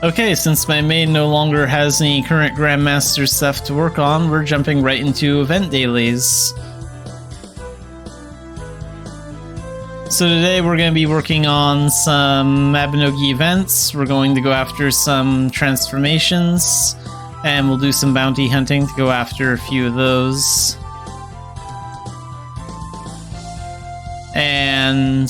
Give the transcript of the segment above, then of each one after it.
Okay, since my maid no longer has any current Grandmaster stuff to work on, we're jumping right into event dailies. So today we're going to be working on some Mabinogi events. We're going to go after some transformations, and we'll do some bounty hunting to go after a few of those. And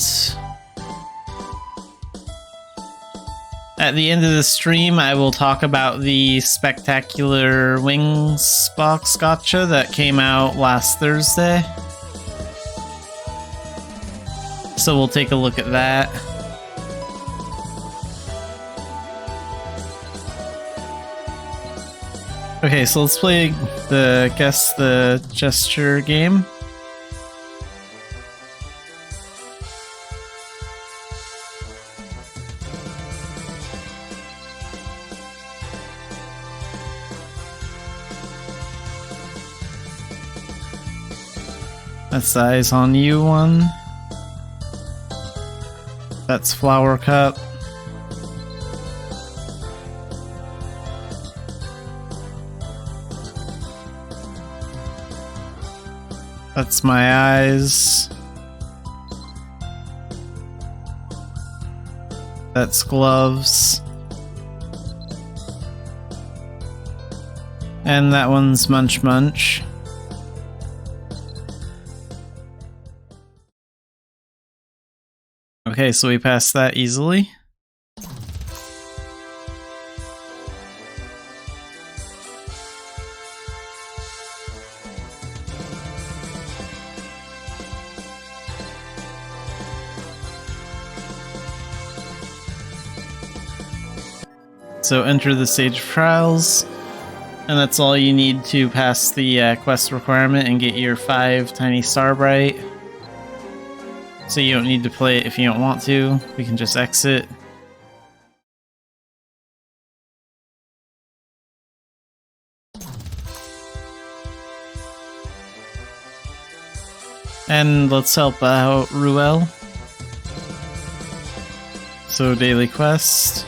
at the end of the stream, I will talk about the Spectacular Wings Box Gacha that came out last Thursday. So we'll take a look at that. Okay, so let's play the Guess the Gesture game. That's the Eyes on You one. That's Flower Cup. That's My Eyes. That's Gloves. And that one's Munch Munch. Okay, so we passed that easily. So enter the stage of trials, and that's all you need to pass the quest requirement and get your 5 tiny star bright. So you don't need to play it if you don't want to. We can just exit. And let's help out Ruel. So daily quest.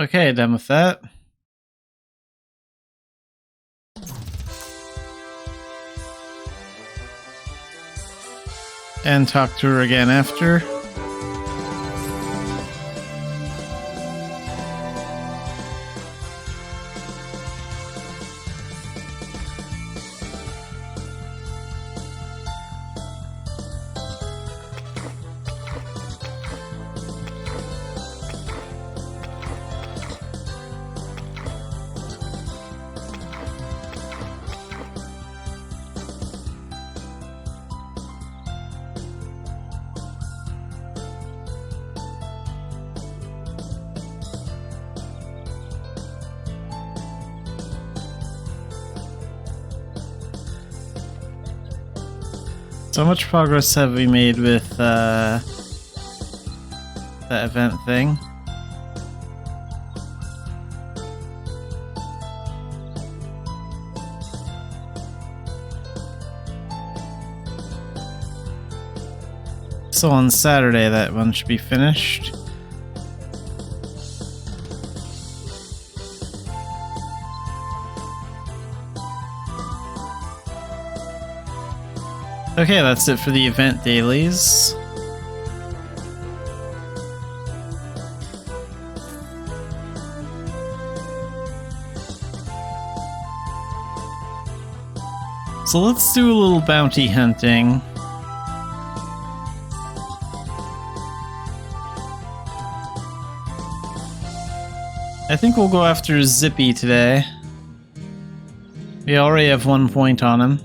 Okay, done with that. And talk to her again after. So much progress have we made with that event thing? So on Saturday that one should be finished. Okay, that's it for the event dailies. So let's do a little bounty hunting. I think we'll go after Zippy today. We already have 1 point on him.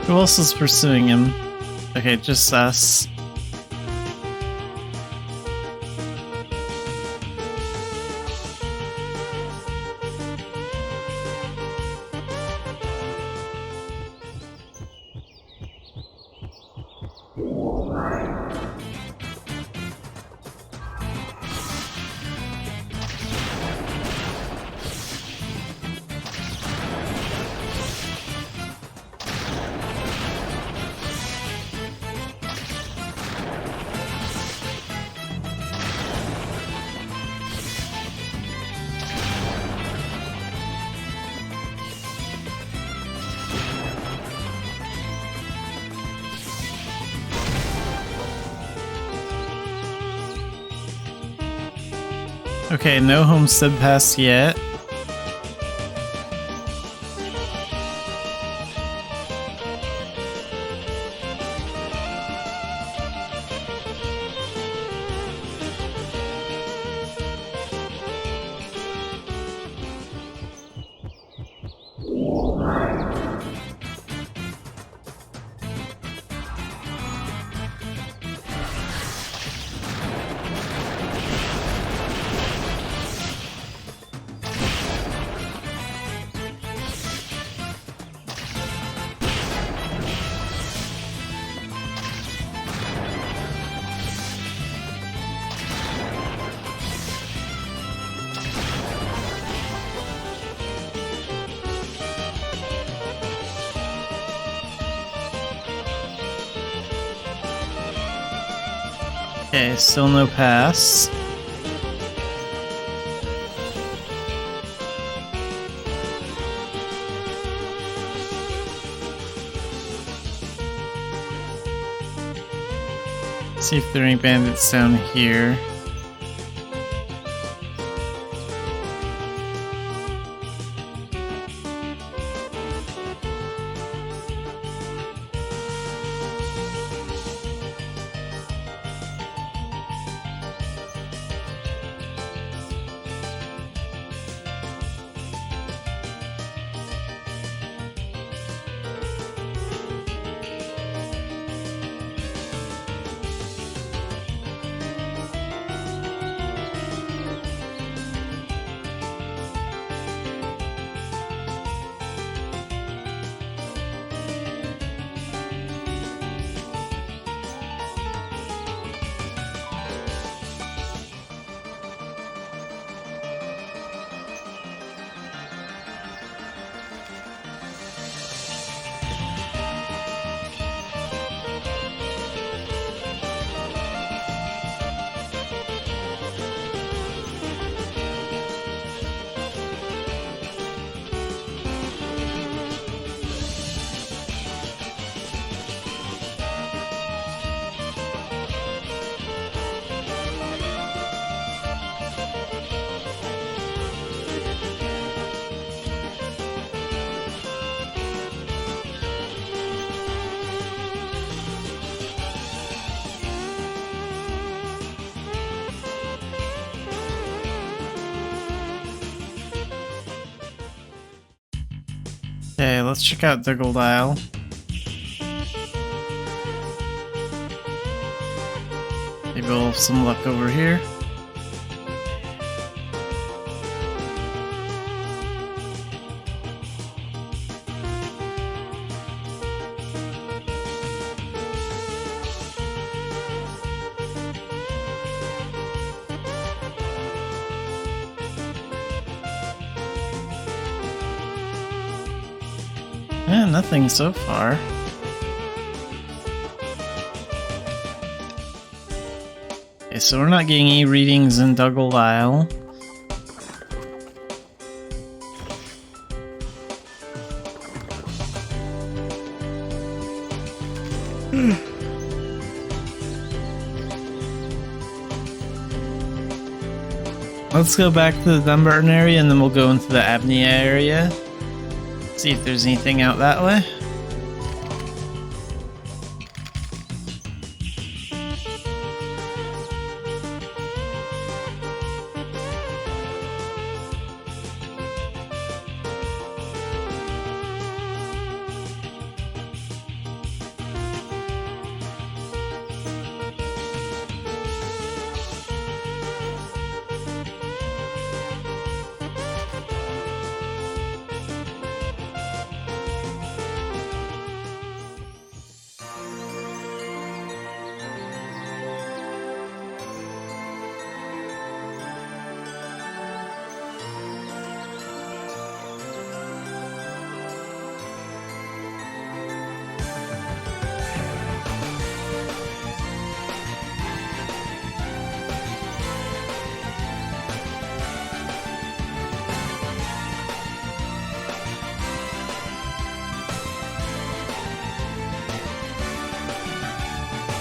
Who else is pursuing him? Okay, just us. Okay, no homestead pass yet. Okay, still no pass. See if there are any bandits down here. Okay, let's check out Diggle Isle. Maybe we'll have some luck over here. Yeah, nothing so far. Okay, so we're not getting any readings in Diggle Isle. Let's go back to the Dunbarton area and then we'll go into the Abney area. See if there's anything out that way.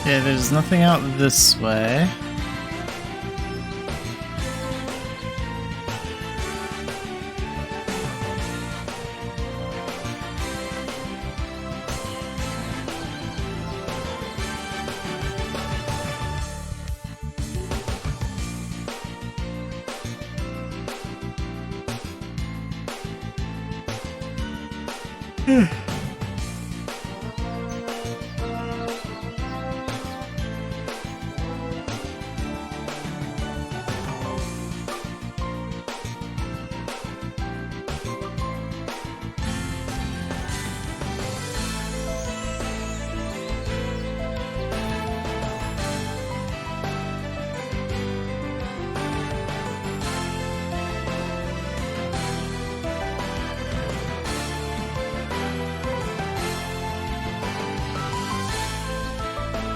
Okay, there's nothing out this way.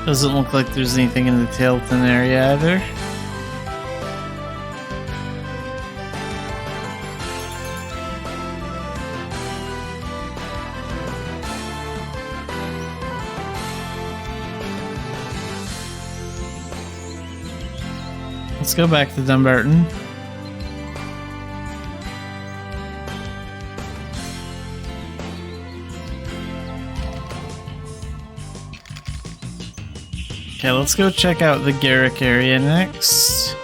Doesn't look like there's anything in the Tailton area either. Let's go back to Dunbarton. Okay, let's go check out the Garrick area next.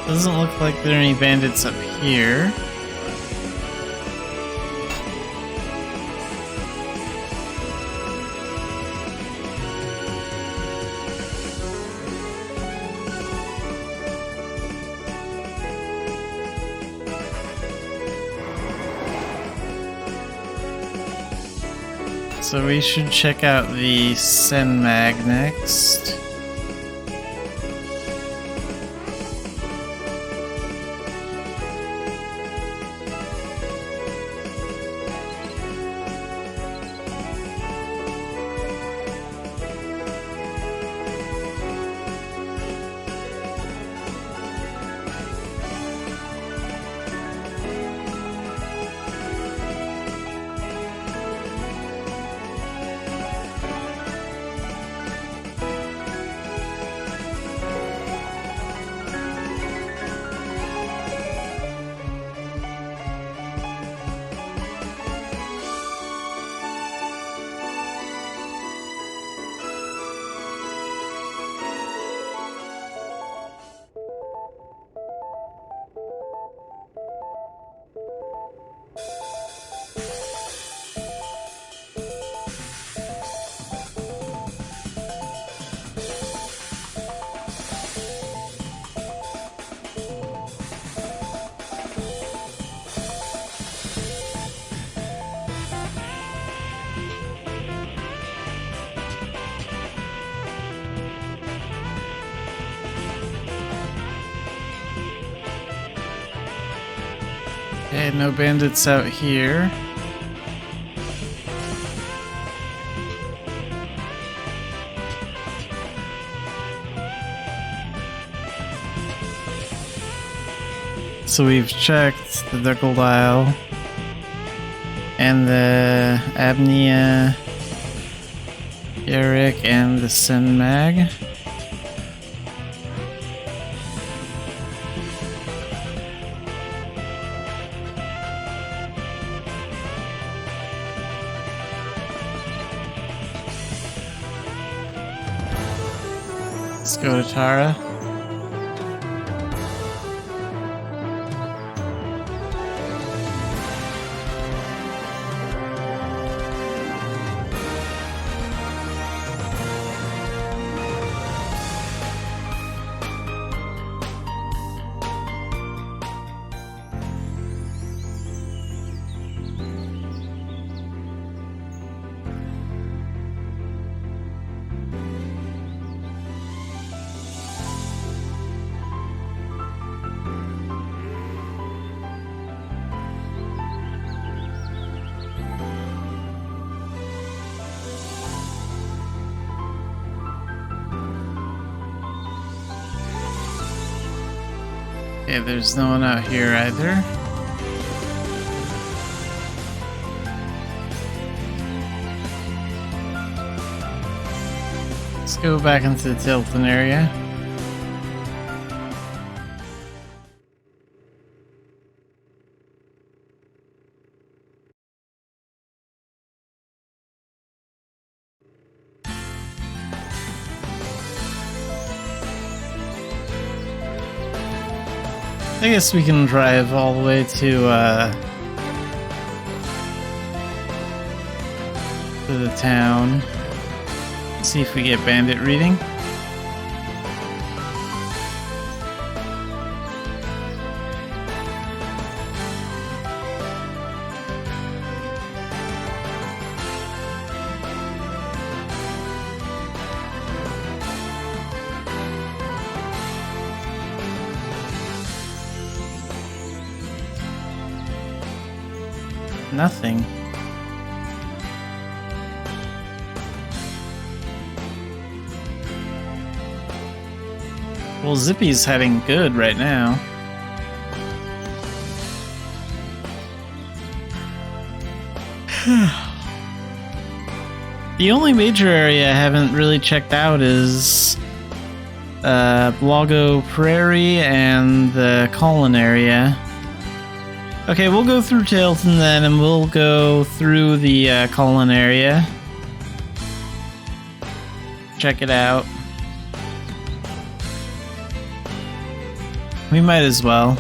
Doesn't look like there are any bandits up here. So we should check out the Sen Mag next. Okay, no bandits out here. So we've checked the Duckled Isle and the Abnea, Eric, and the Sen Mag. Let's go to Tara. Okay, there's no one out here either. Let's go back into the Tilton area. I guess we can drive all the way to the town. See if we get bandit reading. Nothing. Well, Zippy's heading good right now. The only major area I haven't really checked out is Lago Prairie and the Colin area. Okay, we'll go through Tilton then, and we'll go through the Colin area. Check it out. We might as well.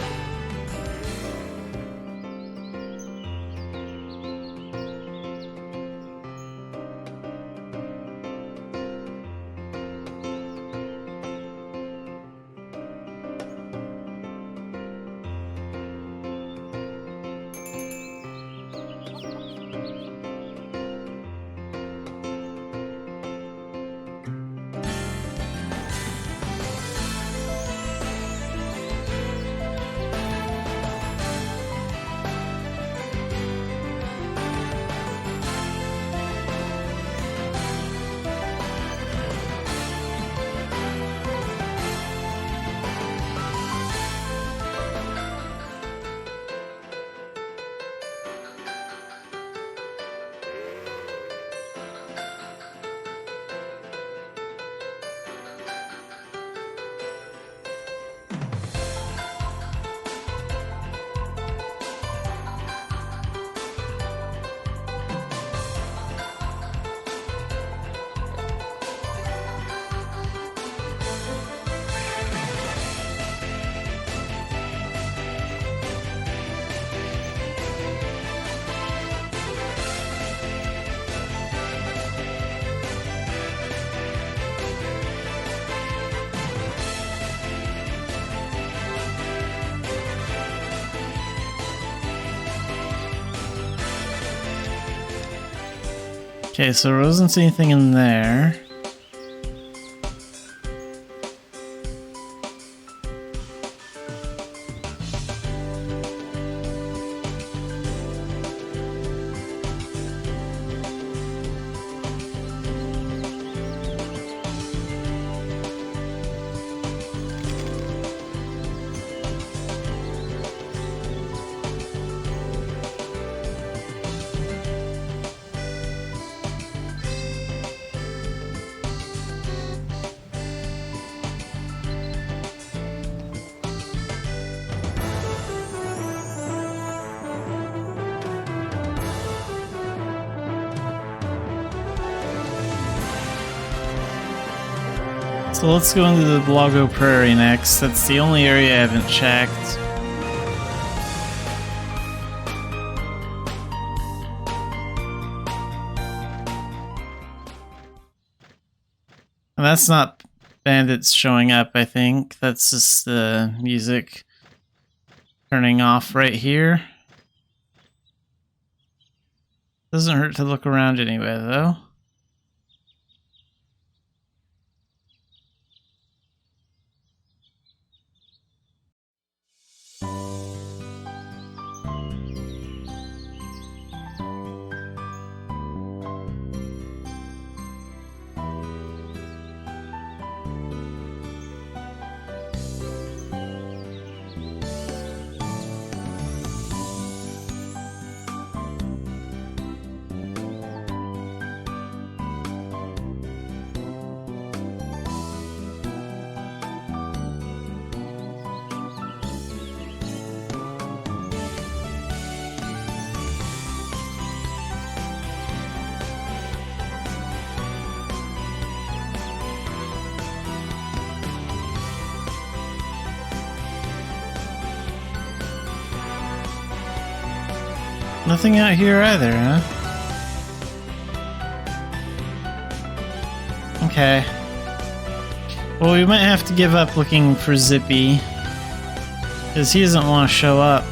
Okay, so there wasn't anything in there. So let's go into the Blago Prairie next. That's the only area I haven't checked. And that's not bandits showing up, I think. That's just the music turning off right here. Doesn't hurt to look around anyway, though. Nothing out here either, huh? Okay. Well, we might have to give up looking for Zippy, because he doesn't want to show up.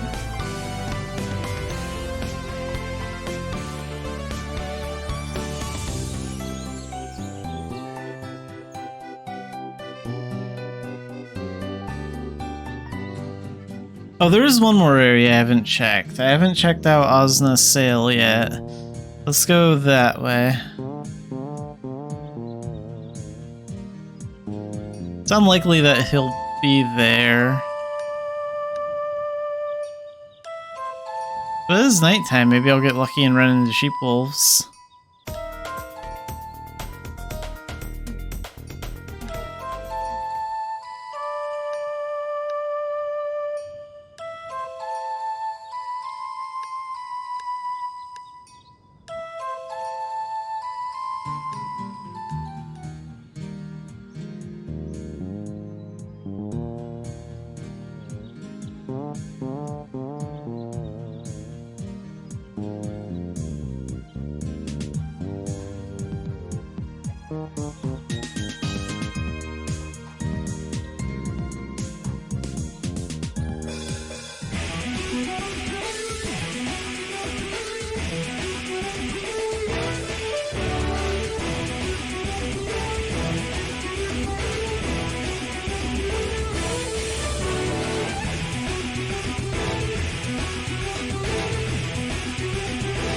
Oh, there is one more area I haven't checked. I haven't checked out Osna's Sail yet. Let's go that way. It's unlikely that he'll be there. But it is nighttime. Maybe I'll get lucky and run into sheep wolves.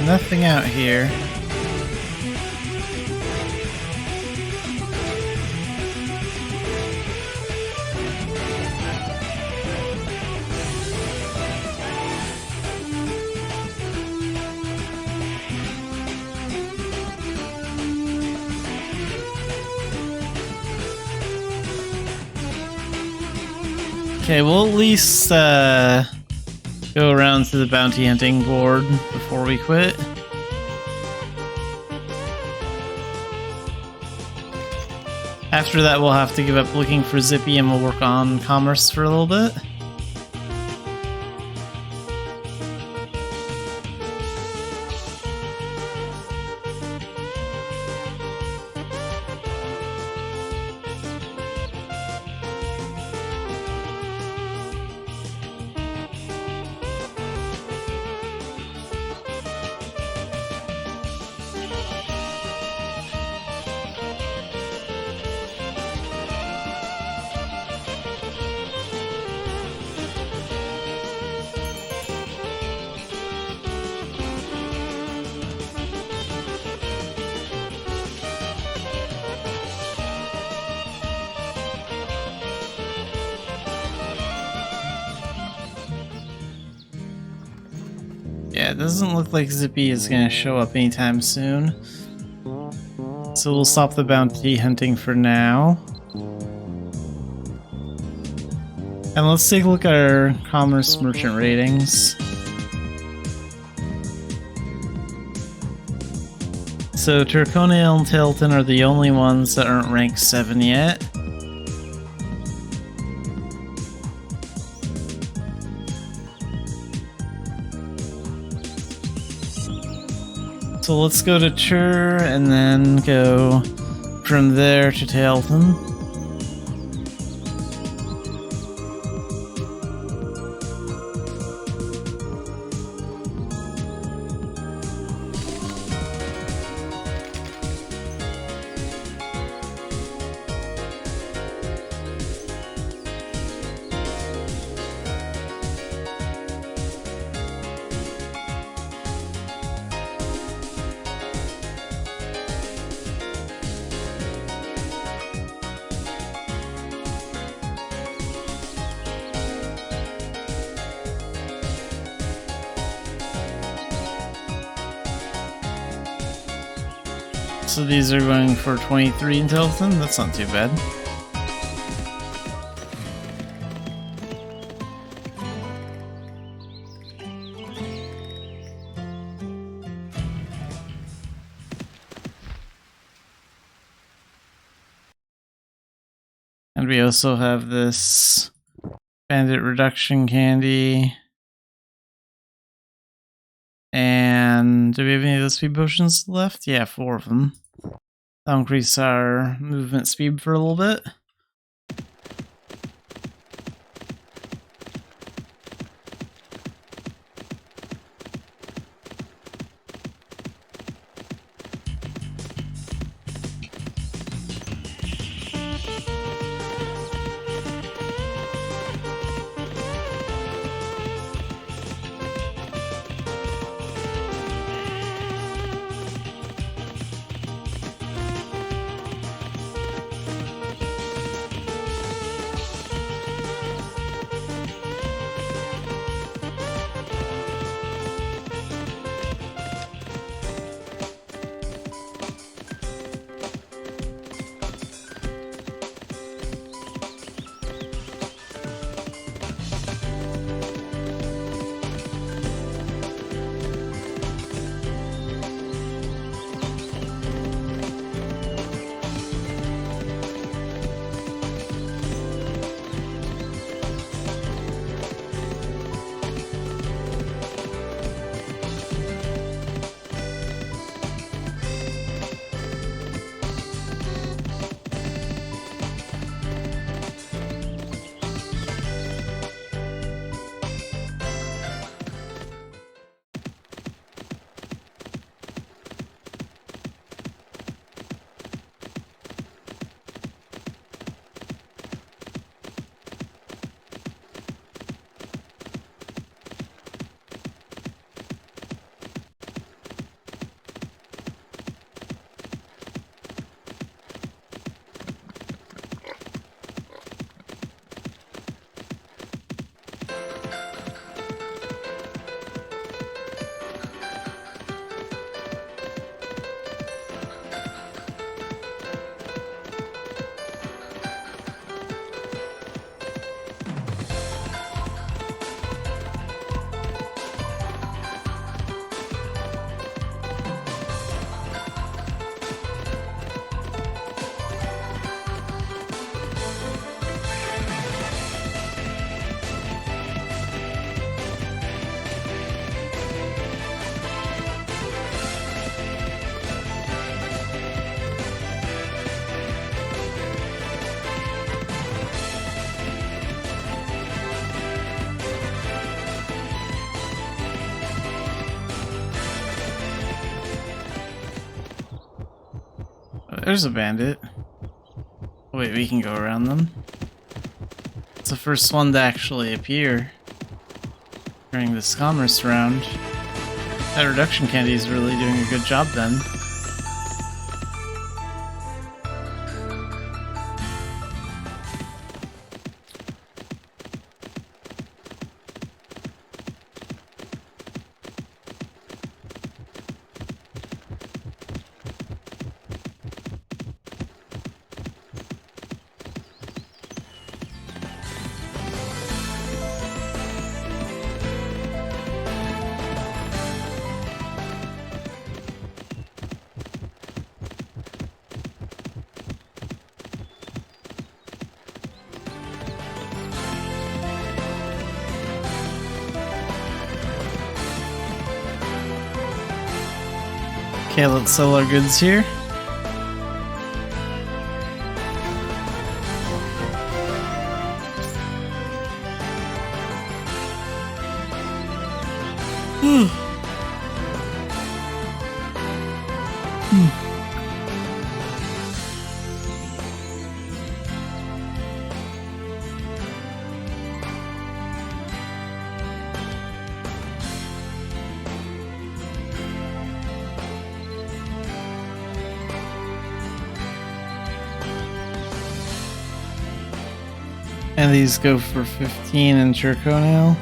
nothing out here. Okay, we'll at least go around to the bounty hunting board before we quit. After that, we'll have to give up looking for Zippy and we'll work on commerce for a little bit. Yeah, it doesn't look like Zippy is going to show up anytime soon. So we'll stop the bounty hunting for now. And let's take a look at our commerce merchant ratings. So Turconail and Tailton are the only ones that aren't rank 7 yet. So let's go to Tur and then go from there to Tailton. So these are going for 23 in Tailton. That's not too bad. And we also have this bandit reduction candy. And do we have any of those speed potions left? Yeah, 4 of them. That'll increase our movement speed for a little bit. there's a bandit. Wait, we can go around them. It's the first one to actually appear during this commerce round. That reduction candy is really doing a good job then. Okay, let's sell our goods here. And these go for 15 in Turco now.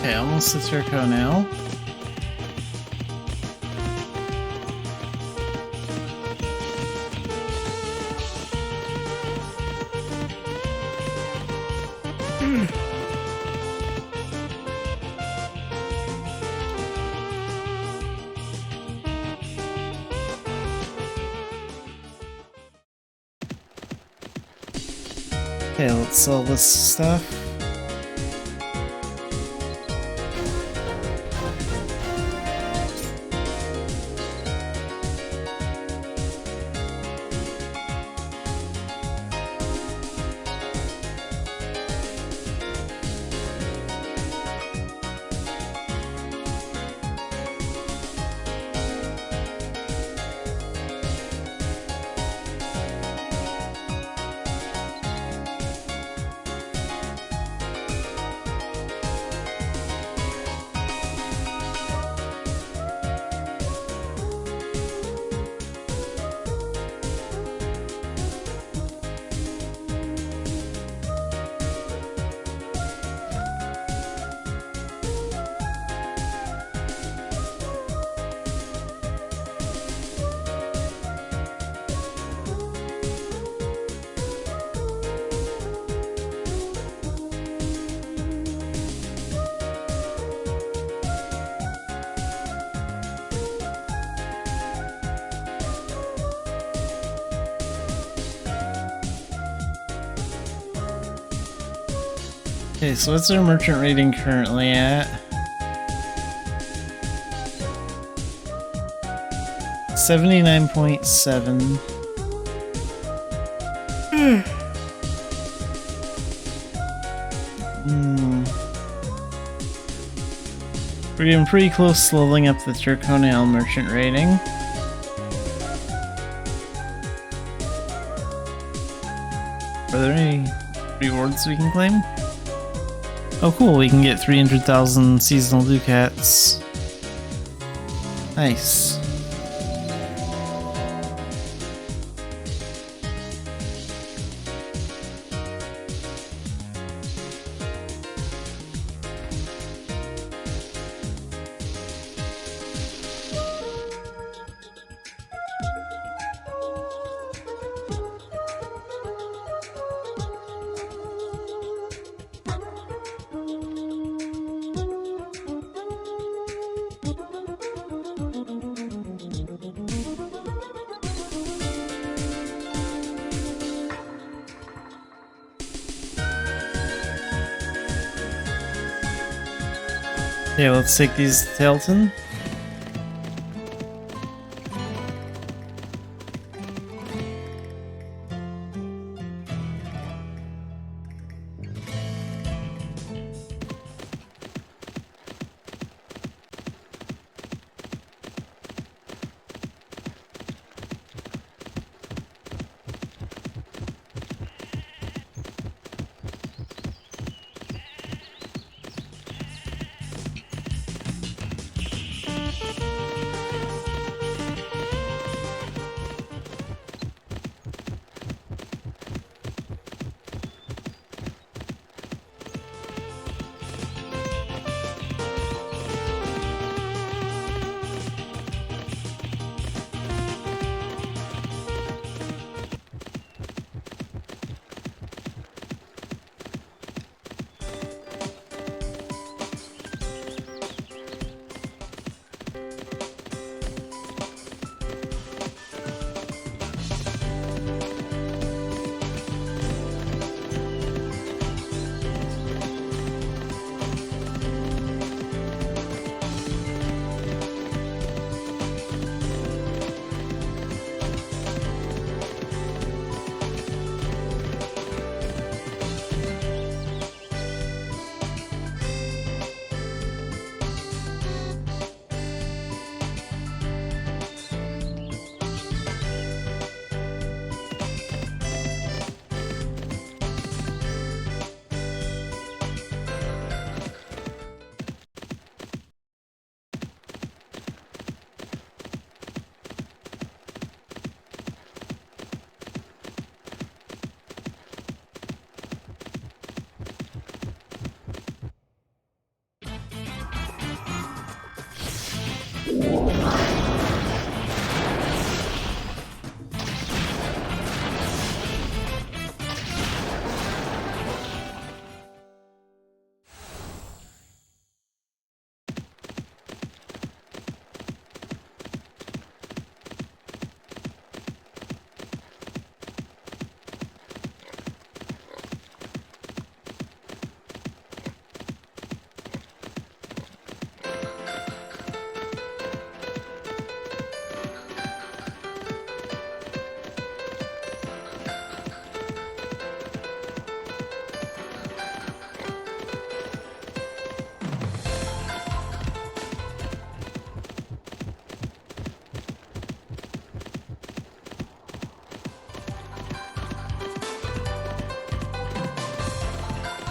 Okay, almost to Turco now. Okay, let's sell this stuff. Okay, so what's our merchant rating currently at? 79.7. We're getting pretty close to leveling up the Turconail merchant rating. Are there any rewards we can claim? Oh cool, we can get 300,000 seasonal ducats. Nice. Okay, let's take these to Tailton.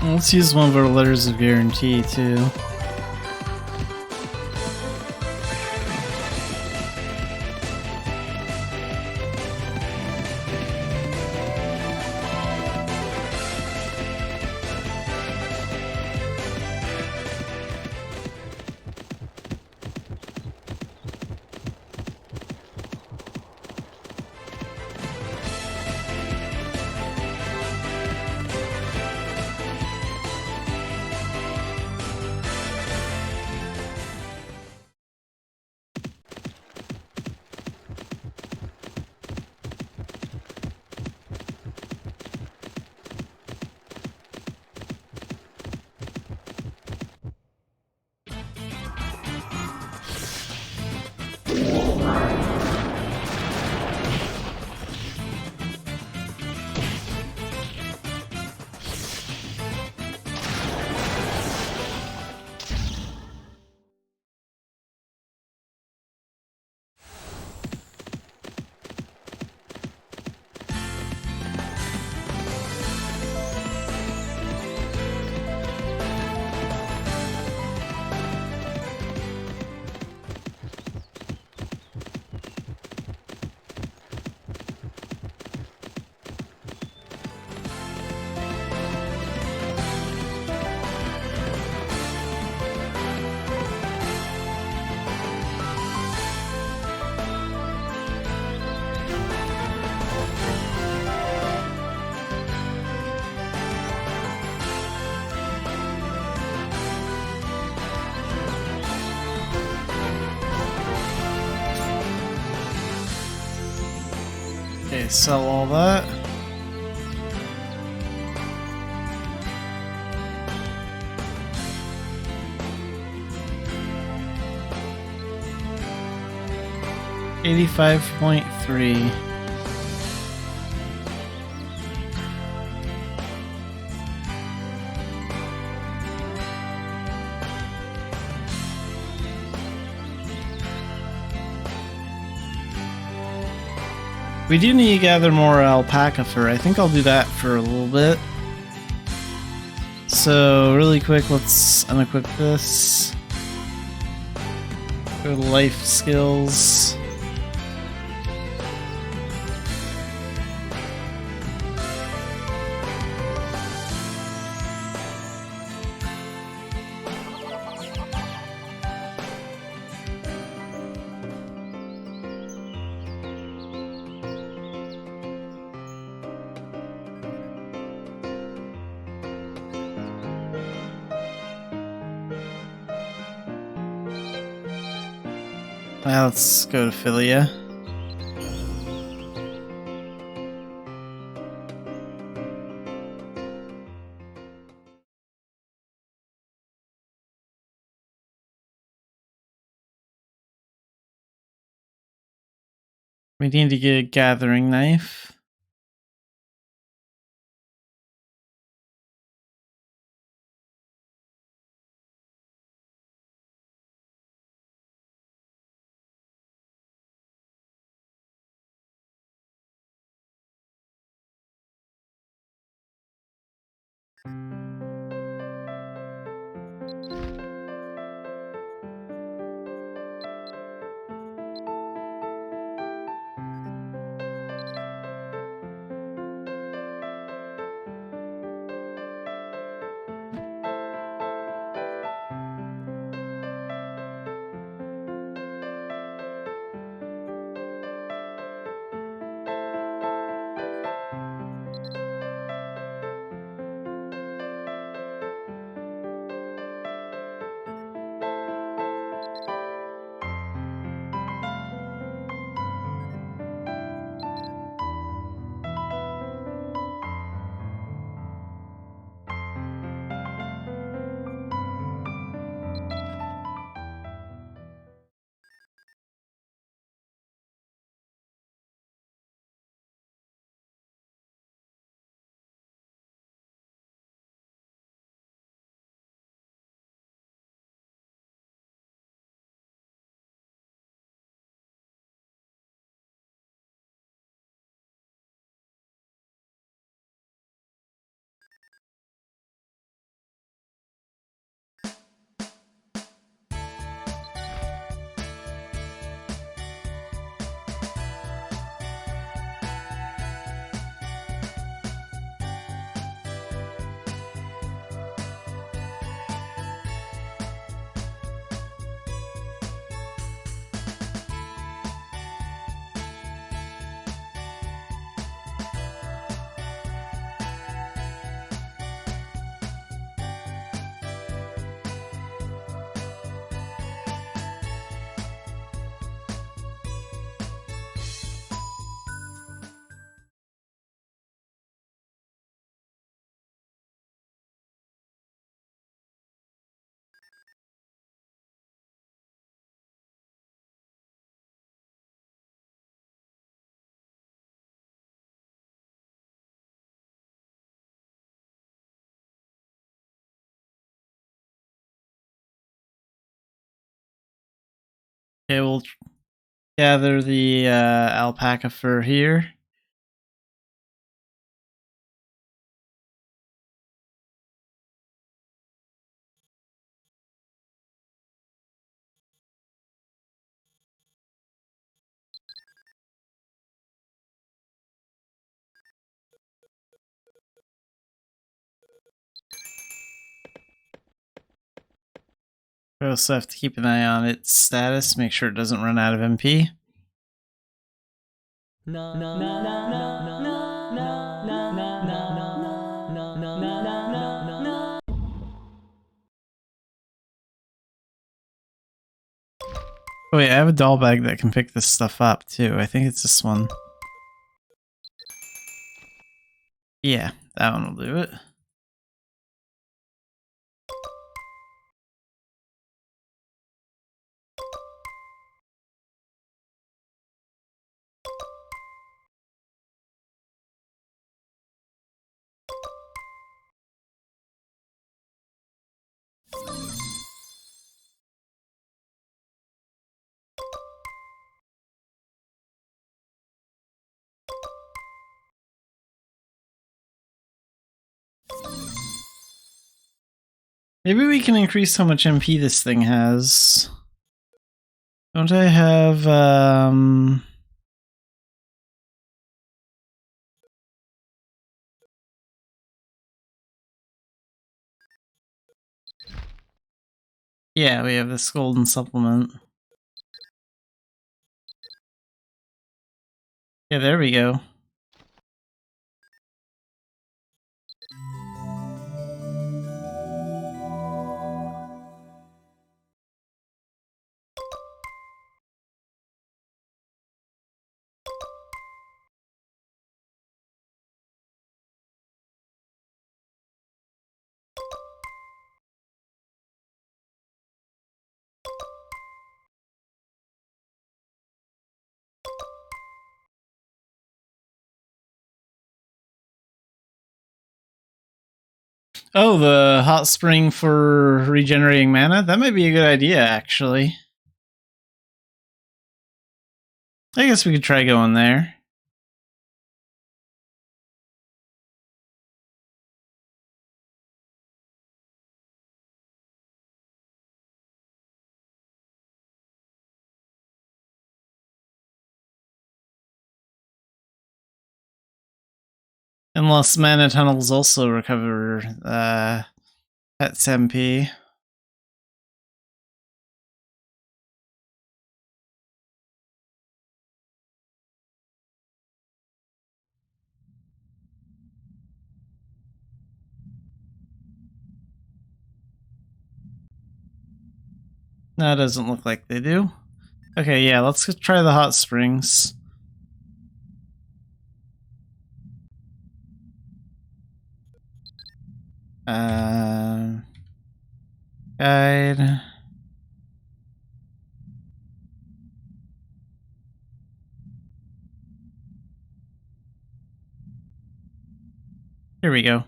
Let's use one of our letters of guarantee too. Okay, sell all that. $85.3. We do need to gather more alpaca fur. I think I'll do that for a little bit. So really quick, let's unequip this. Go to life skills. Now let's go to Philia. We need to get a gathering knife. Okay, we'll gather the alpaca fur here. We also have to keep an eye on its status, make sure it doesn't run out of MP. Oh wait, I have a doll bag that can pick this stuff up too. I think it's this one. Yeah, that one will do it. Maybe we can increase how much MP this thing has. Don't I have, yeah, we have this golden supplement. Yeah, there we go. Oh, the hot spring for regenerating mana? That might be a good idea, actually. I guess we could try going there. Unless mana tunnels also recover Pet's MP. No, it doesn't look like they do. Okay, yeah, let's try the hot springs. Guide. Here we go.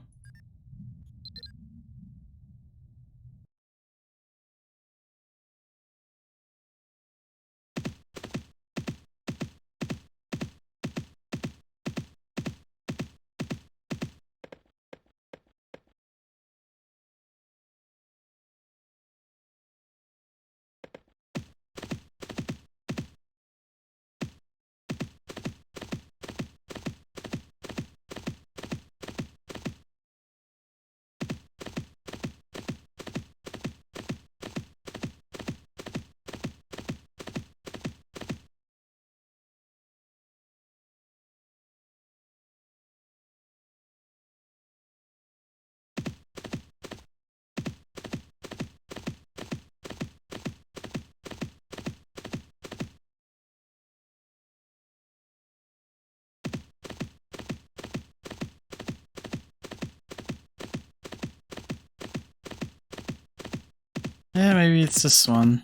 Yeah, maybe it's this one.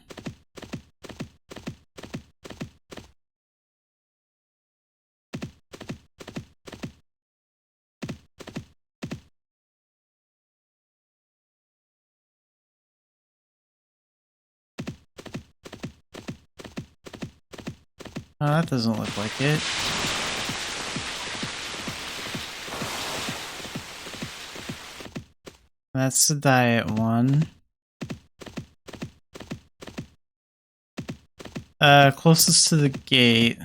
Oh, that doesn't look like it. That's the diet one. Closest to the gate.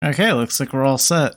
Okay, looks like we're all set.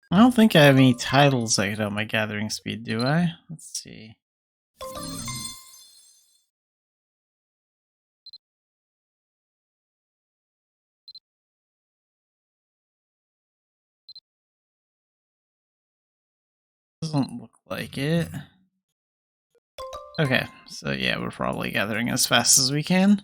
I don't think I have any titles I could up my gathering speed, do I? Let's see. Doesn't look like it. Okay, so yeah, we're probably gathering as fast as we can.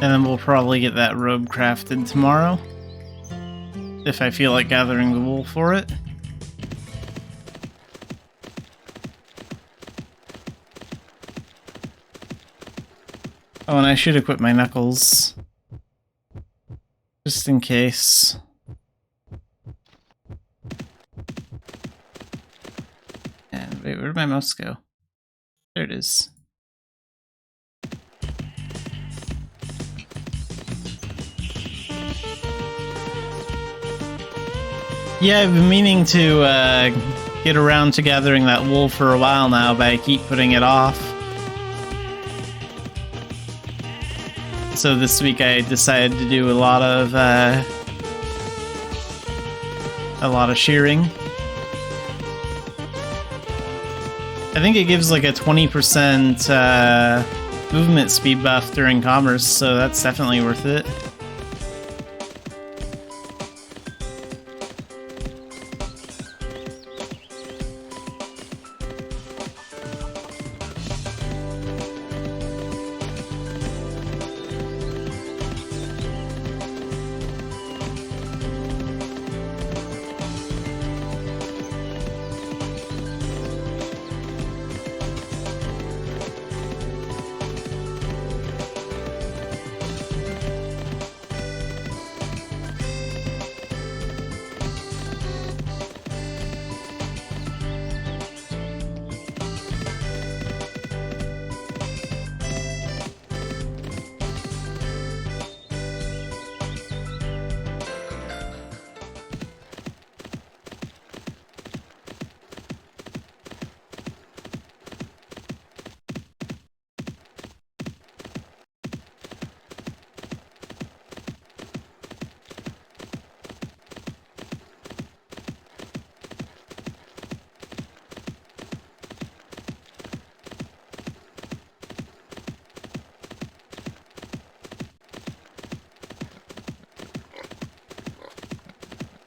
And then we'll probably get that robe crafted tomorrow. if I feel like gathering the wool for it. Oh, and I should equip my knuckles. Just in case. And wait, where did my mouse go? There it is. Yeah, I've been meaning to get around to gathering that wool for a while now, but I keep putting it off. So this week I decided to do a lot of shearing. I think it gives like a 20% movement speed buff during commerce, so that's definitely worth it.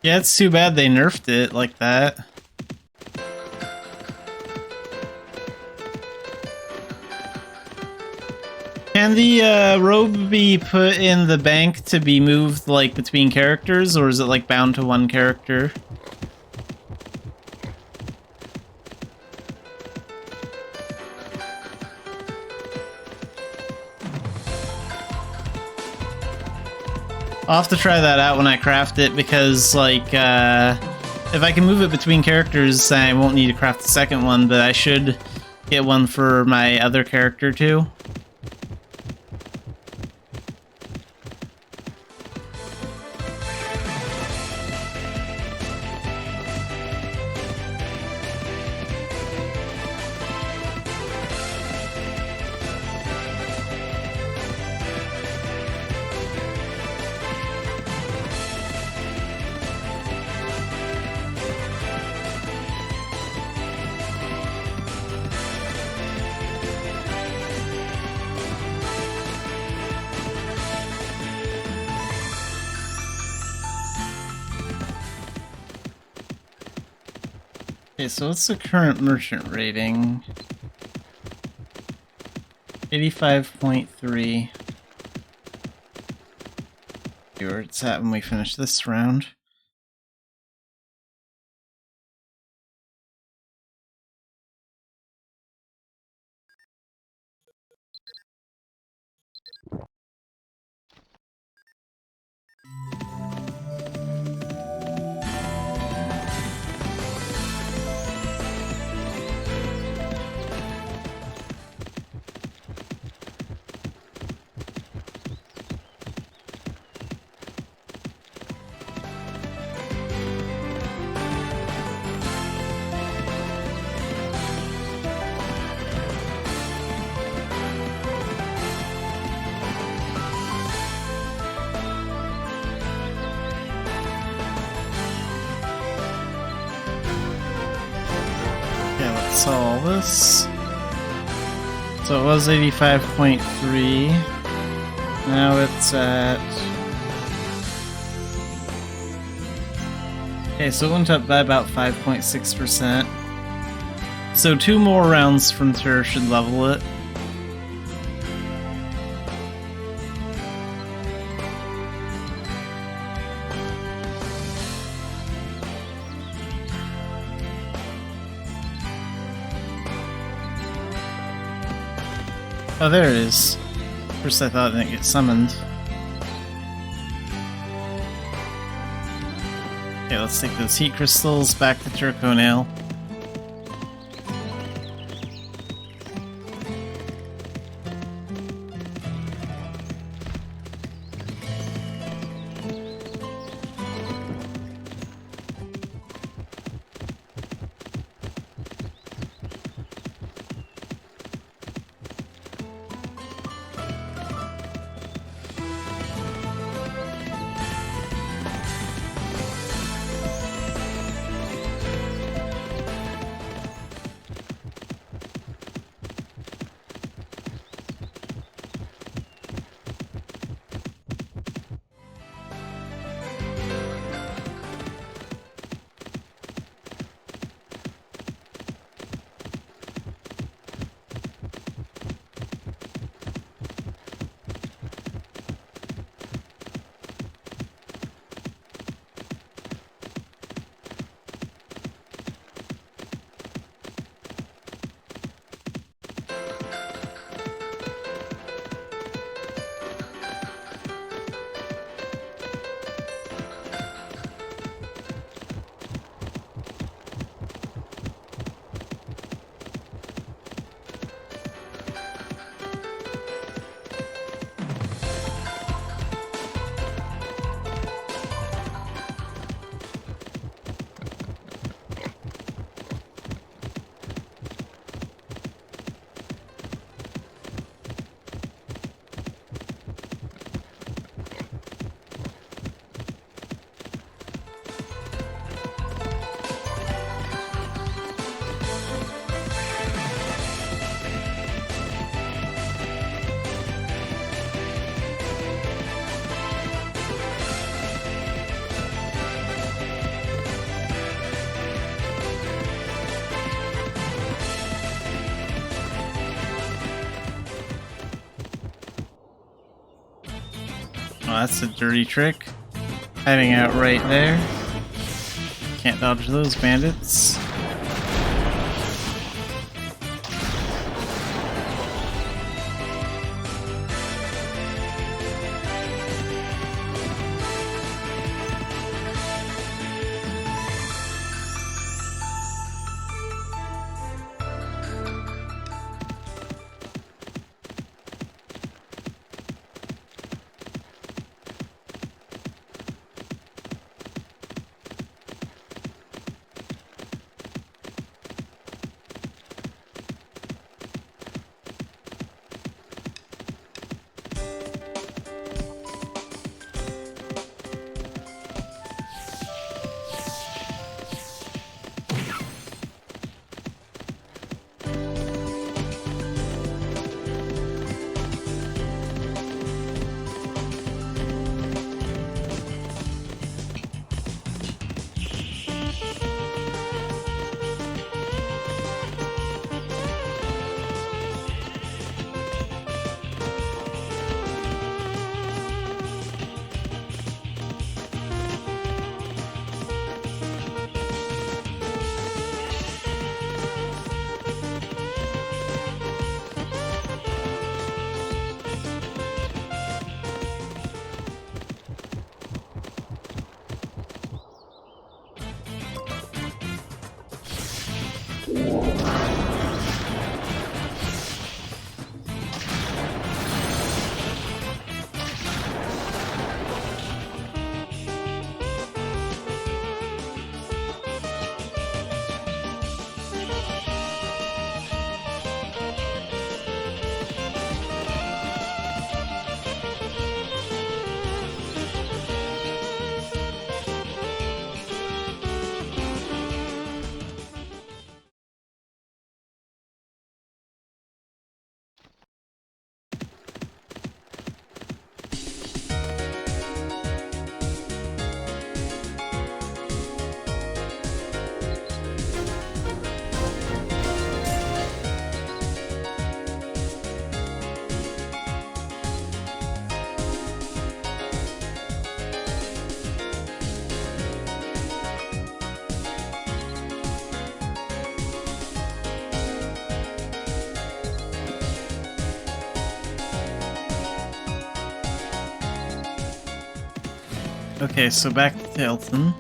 Yeah, it's too bad they nerfed it like that. Can the robe be put in the bank to be moved like between characters, or is it like bound to one character? I'll have to try that out when I craft it, because, like, if I can move it between characters, I won't need to craft the second one, but I should get one for my other character, too. Okay, so what's the current merchant rating? 85.3. See where it's at when we finish this round. All this. So it was 85.3. Now it's at... Okay, so it went up by about 5.6%. So 2 more rounds from Tur should level it. Oh, there it is. First I thought it didn't get summoned. Okay, let's take those heat crystals back to Turconail. Oh, that's a dirty trick. Hiding out right there. Can't dodge those bandits. Okay, so back to Tailton.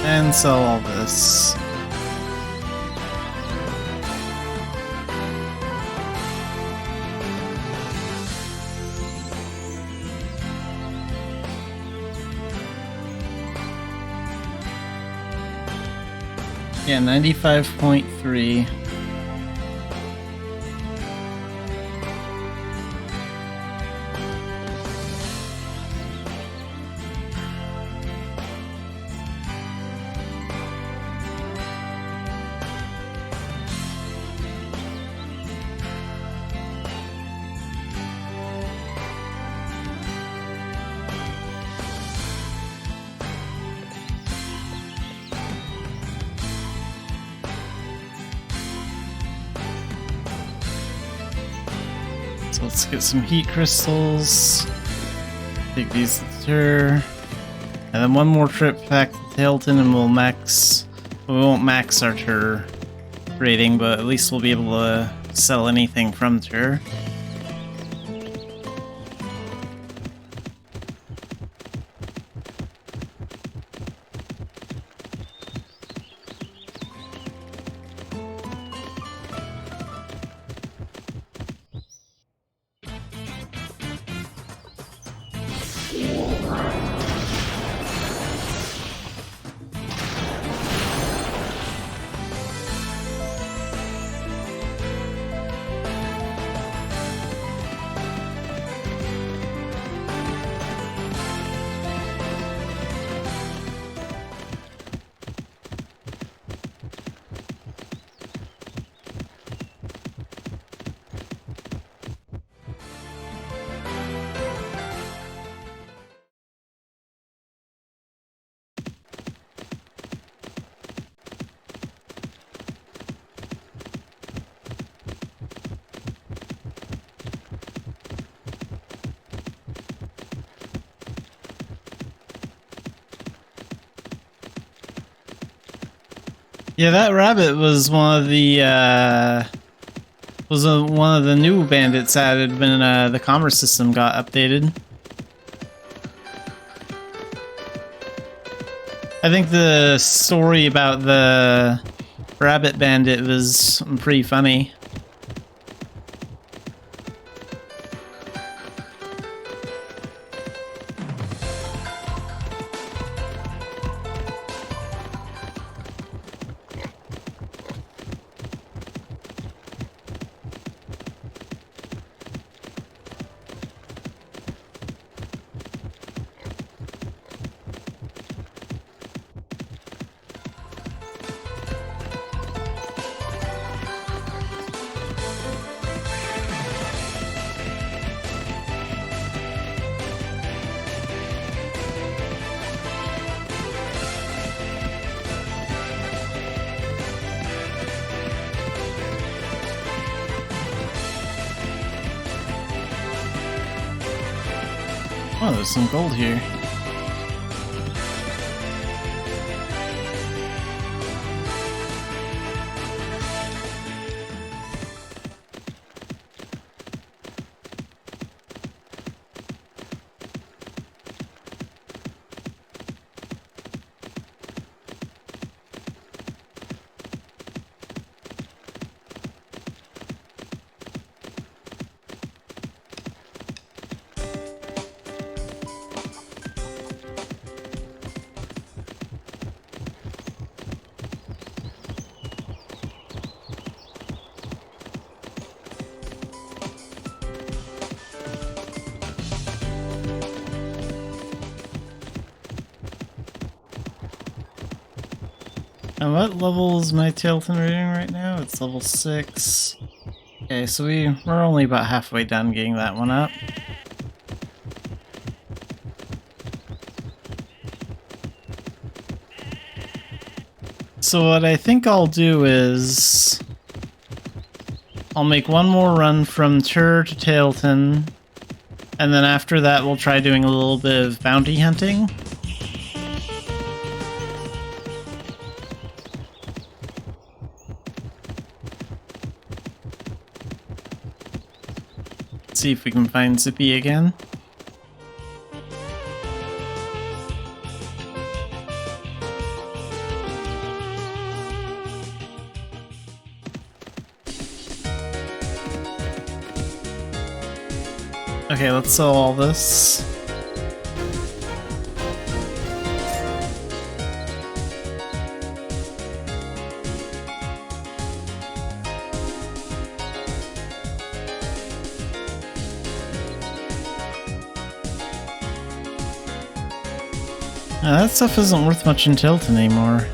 And sell all this. Yeah, 95.3. So let's get some heat crystals. Take these to the tour. And then one more trip back to Tailton and we'll max... We won't max our tour rating, but at least we'll be able to sell anything from tour. Yeah, that rabbit was one of the one of the new bandits added when the commerce system got updated. I think the story about the rabbit bandit was pretty funny. Oh, there's some gold here. And what level is my Tailton reading right now? It's level 6. Okay, so we're only about halfway done getting that one up. So what I think I'll do is I'll make one more run from Tur to Tailton, and then after that we'll try doing a little bit of bounty hunting. See if we can find Zippy again. Okay, let's sell all this. That stuff isn't worth much in Tilton anymore.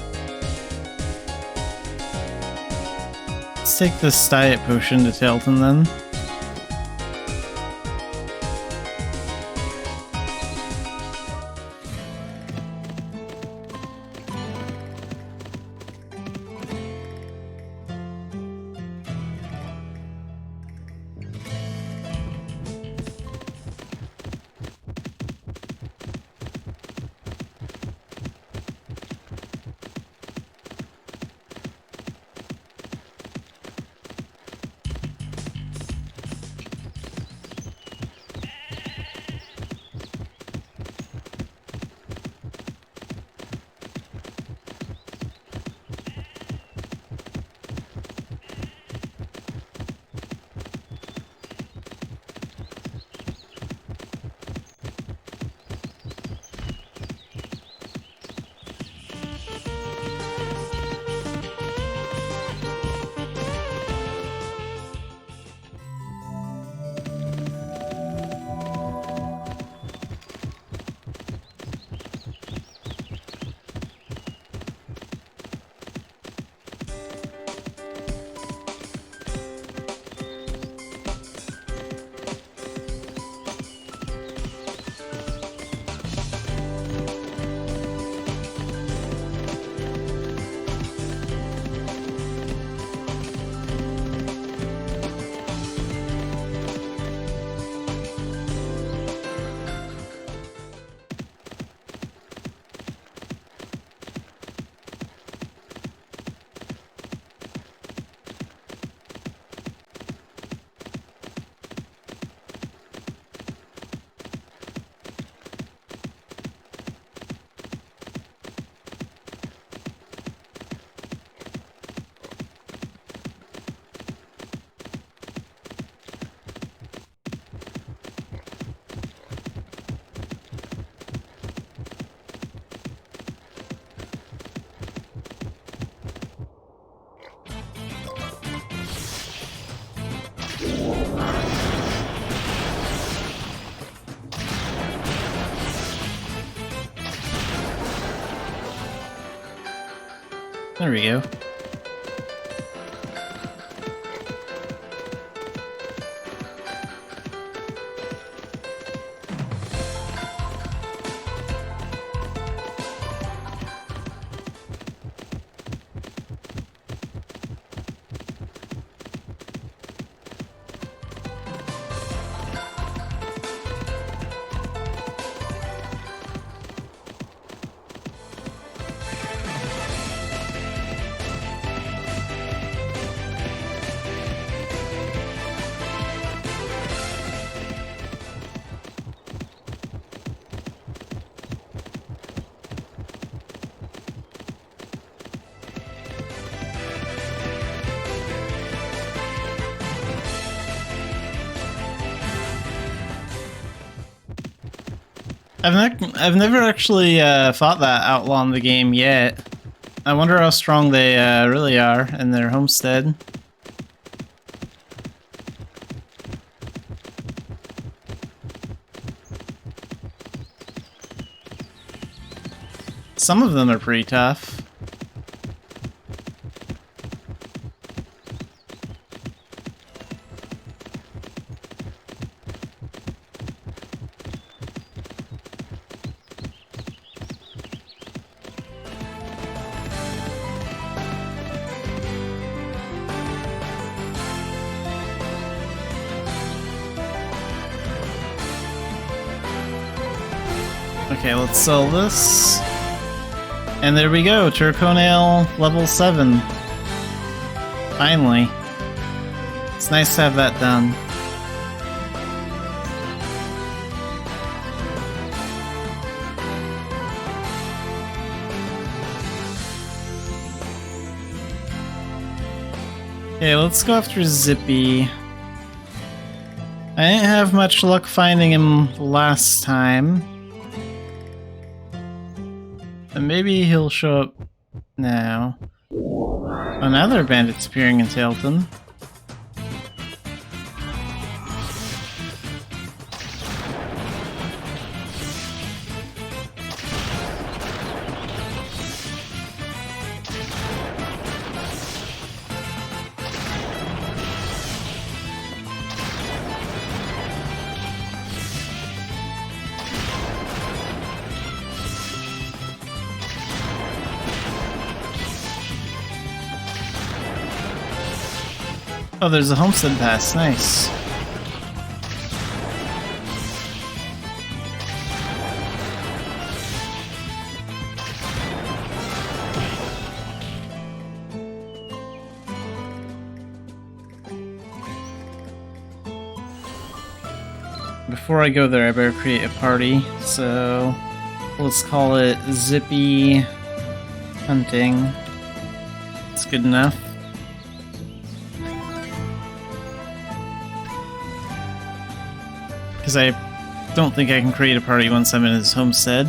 Let's take this diet potion to Tilton then. There we go. I've never actually fought that outlaw in the game yet. I wonder how strong they really are in their homestead. Some of them are pretty tough. Okay, let's sell this. And there we go, Turconail level 7. Finally. It's nice to have that done. Okay, let's go after Zippy. I didn't have much luck finding him last time. But maybe he'll show up now. Another bandit's appearing in Tailton. Oh, there's a homestead pass. Nice. Before I go there, I better create a party. So let's call it Zippy Hunting. It's good enough. Because I don't think I can create a party once I'm in his homestead.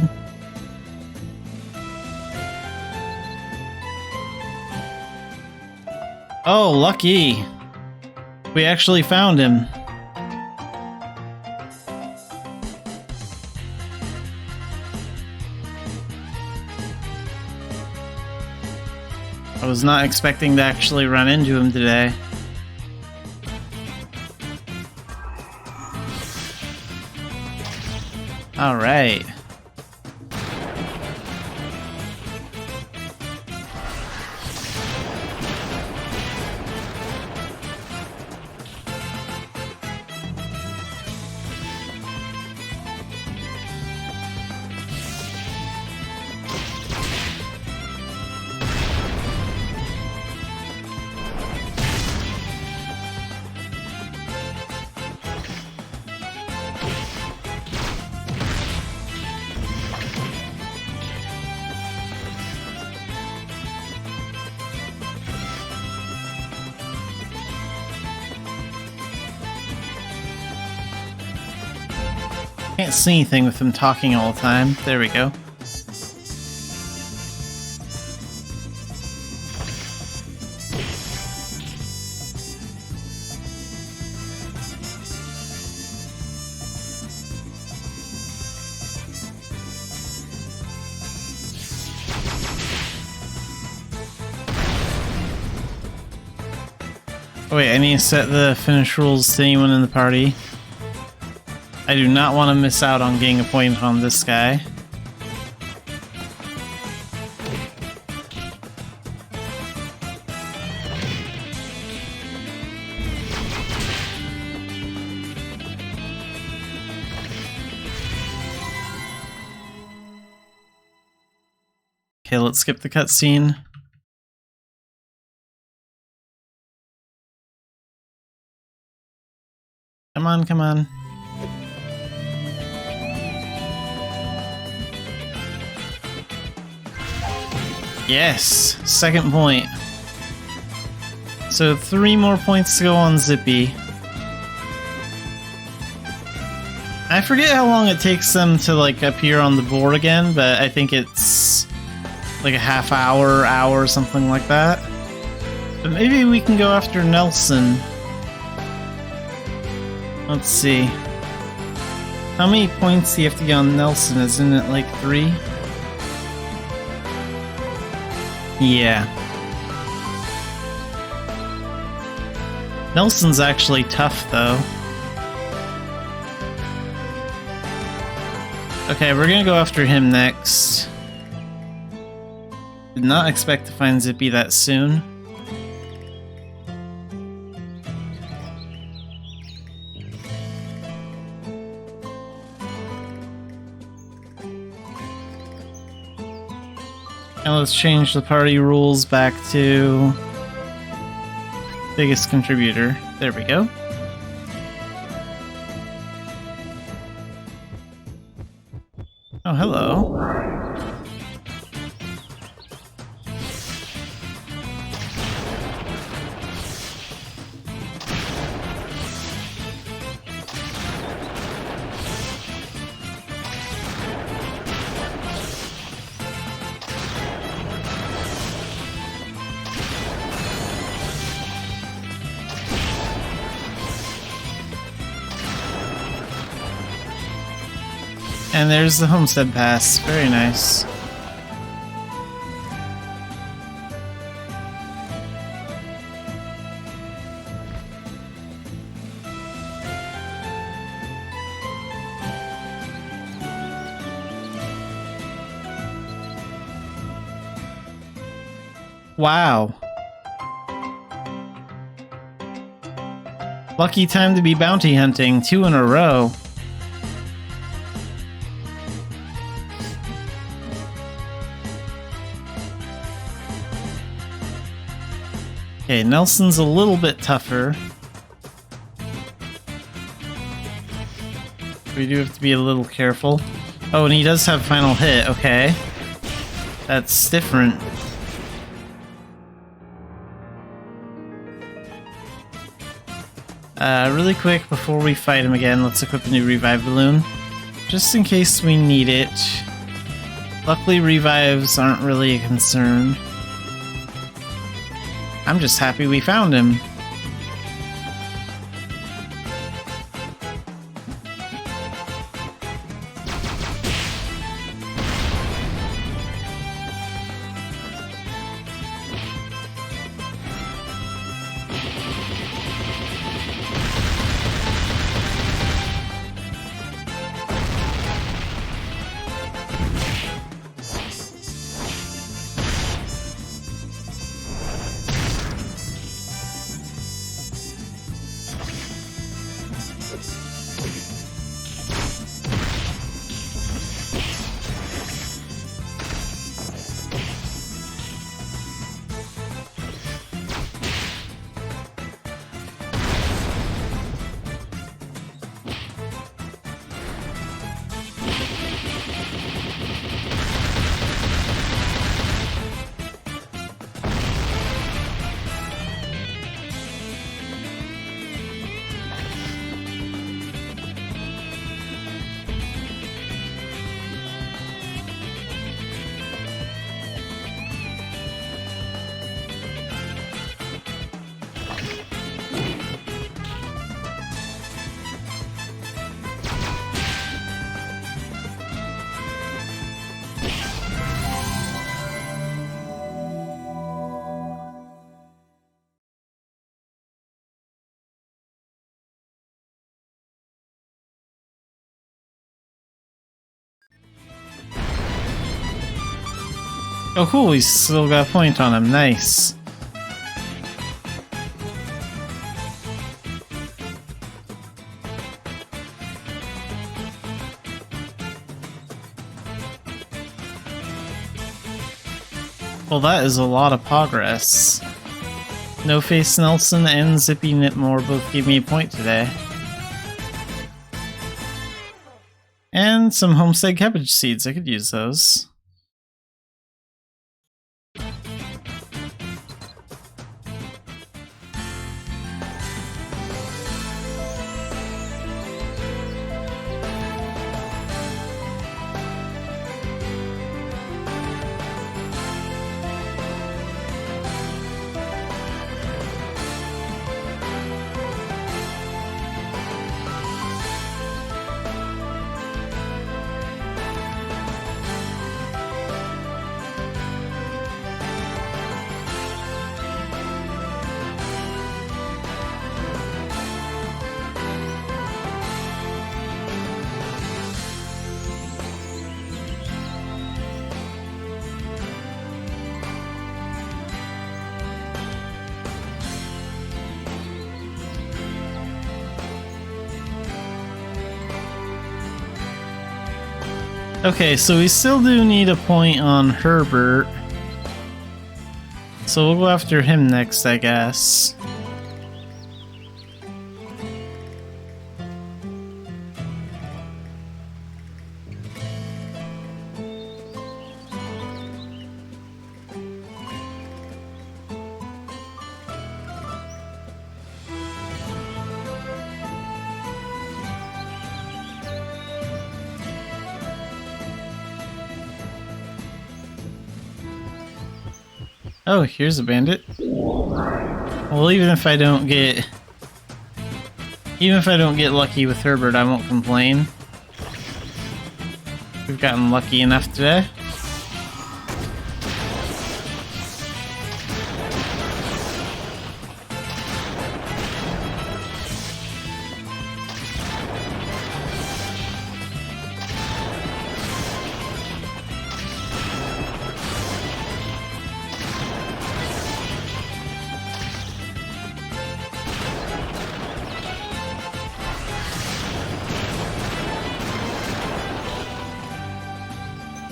Oh, lucky! We actually found him. I was not expecting to actually run into him today. All right. Can't see anything with him talking all the time. There we go. Oh wait, I need to set the finish rules to anyone in the party. I do not want to miss out on getting a point on this guy. Okay, let's skip the cutscene. Come on, come on. Yes, second point. So 3 more points to go on Zippy. I forget how long it takes them to like appear on the board again, but I think it's like a half hour, something like that. But maybe we can go after Nelson. Let's see. How many points do you have to get on Nelson? Isn't it like 3? Yeah. Nelson's actually tough, though. Okay, we're gonna go after him next. Did not expect to find Zippy that soon. And let's change the party rules back to biggest contributor. There we go. Oh, hello. And there's the homestead pass. Very nice. Wow. Lucky time to be bounty hunting. 2 in a row. Okay, Nelson's a little bit tougher. We do have to be a little careful. Oh, and he does have final hit, okay. That's different. Really quick, before we fight him again, let's equip a new revive balloon. Just in case we need it. Luckily, revives aren't really a concern. I'm just happy we found him. Oh cool, he's still got a point on him. Nice. Well, that is a lot of progress. No Face Nelson and Zippy Knitmore both gave me a point today. And some homestead cabbage seeds, I could use those. Okay, so we still do need a point on Herbert. So we'll go after him next, I guess. Oh, here's a bandit. Well, even if I don't get lucky with Herbert, I won't complain. We've gotten lucky enough today.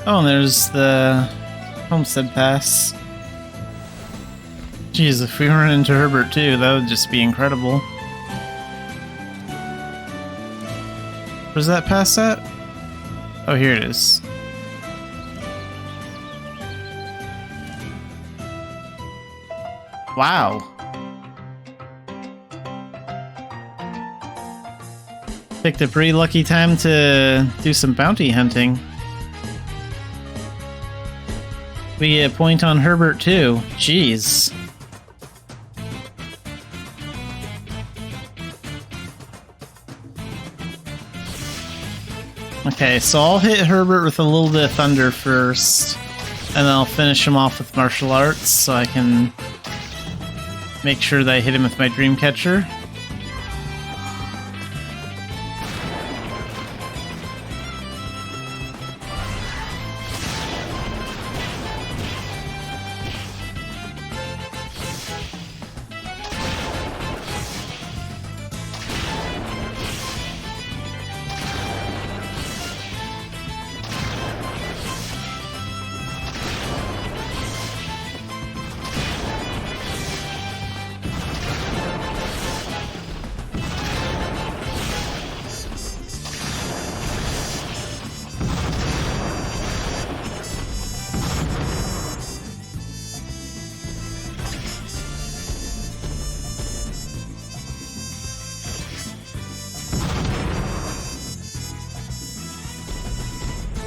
Oh, and there's the homestead pass. Jeez, if we run into Herbert too, that would just be incredible. Where's that pass at? Oh, here it is. Wow. Picked a pretty lucky time to do some bounty hunting. We get a point on Herbert too. Jeez. Okay, so I'll hit Herbert with a little bit of thunder first, and then I'll finish him off with martial arts so I can make sure that I hit him with my dream catcher.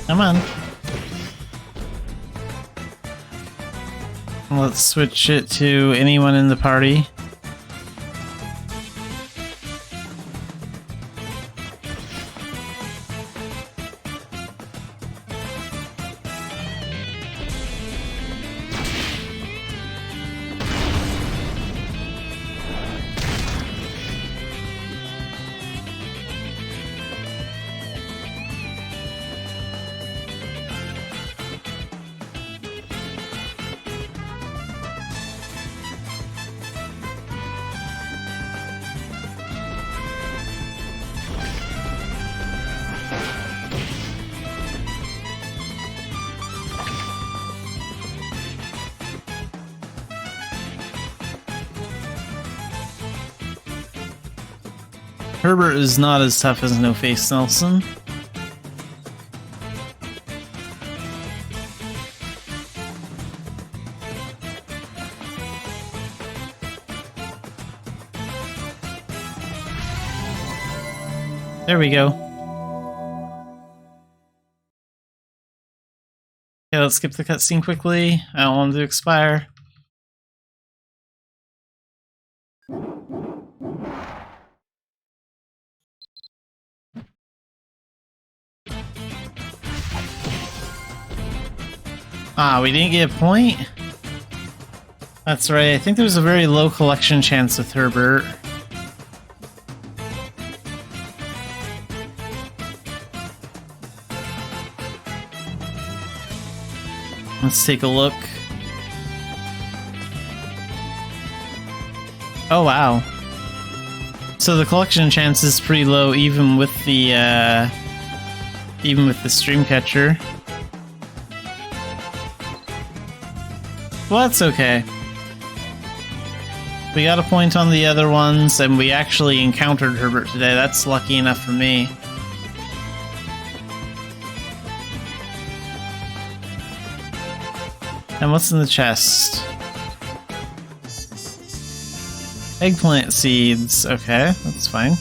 Come on. Let's switch it to anyone in the party. Herbert is not as tough as No Face Nelson. There we go. Okay, let's skip the cutscene quickly. I don't want it to expire. Ah, we didn't get a point? That's right, I think there's a very low collection chance with Herbert. Let's take a look. Oh wow. So the collection chance is pretty low even with the stream catcher. Well, that's okay. We got a point on the other ones, and we actually encountered Herbert today. That's lucky enough for me. And what's in the chest? Eggplant seeds. Okay, that's fine.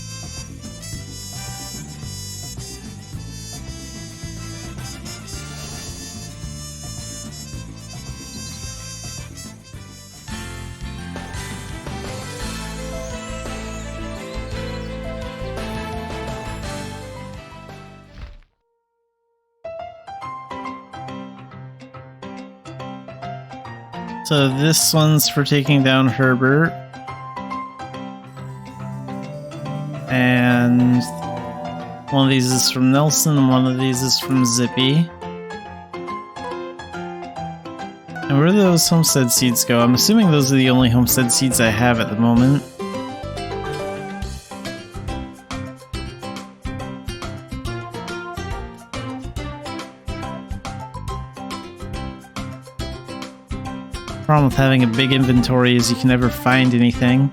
So this one's for taking down Herbert. And one of these is from Nelson, and one of these is from Zippy. And where do those homestead seeds go? I'm assuming those are the only homestead seeds I have at the moment. The problem with having a big inventory is you can never find anything,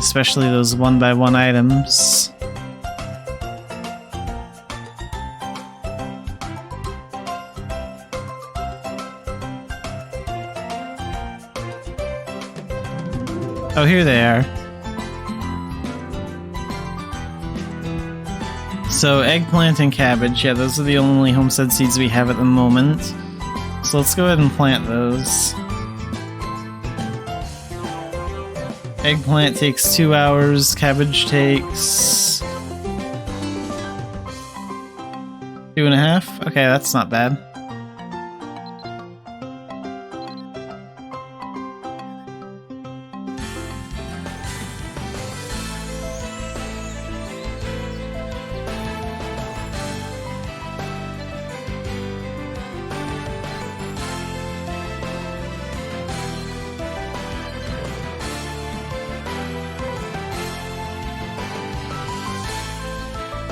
especially those one-by-one items. Oh, here they are. So, eggplant and cabbage, yeah, those are the only homestead seeds we have at the moment. So let's go ahead and plant those. Eggplant takes 2 hours, cabbage takes 2.5? Okay, that's not bad.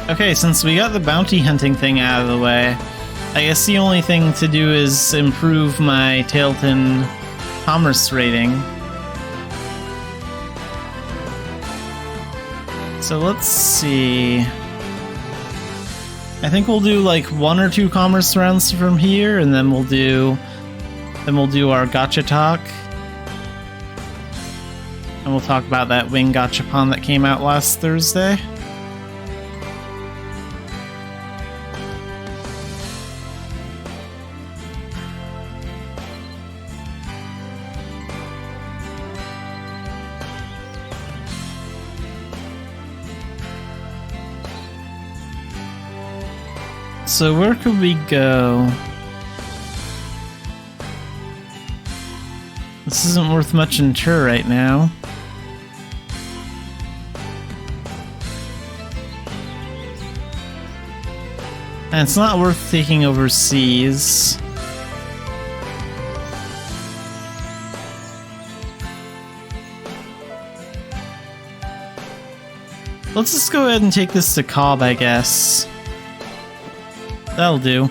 Okay, since we got the bounty hunting thing out of the way, I guess the only thing to do is improve my Tailton commerce rating. So let's see. I think we'll do like 1 or 2 commerce rounds from here, and then we'll do our gacha talk. And we'll talk about that wing gachapon that came out last Thursday. So where could we go? This isn't worth much in Tur right now. And it's not worth taking overseas. Let's just go ahead and take this to Cobb, I guess. That'll do.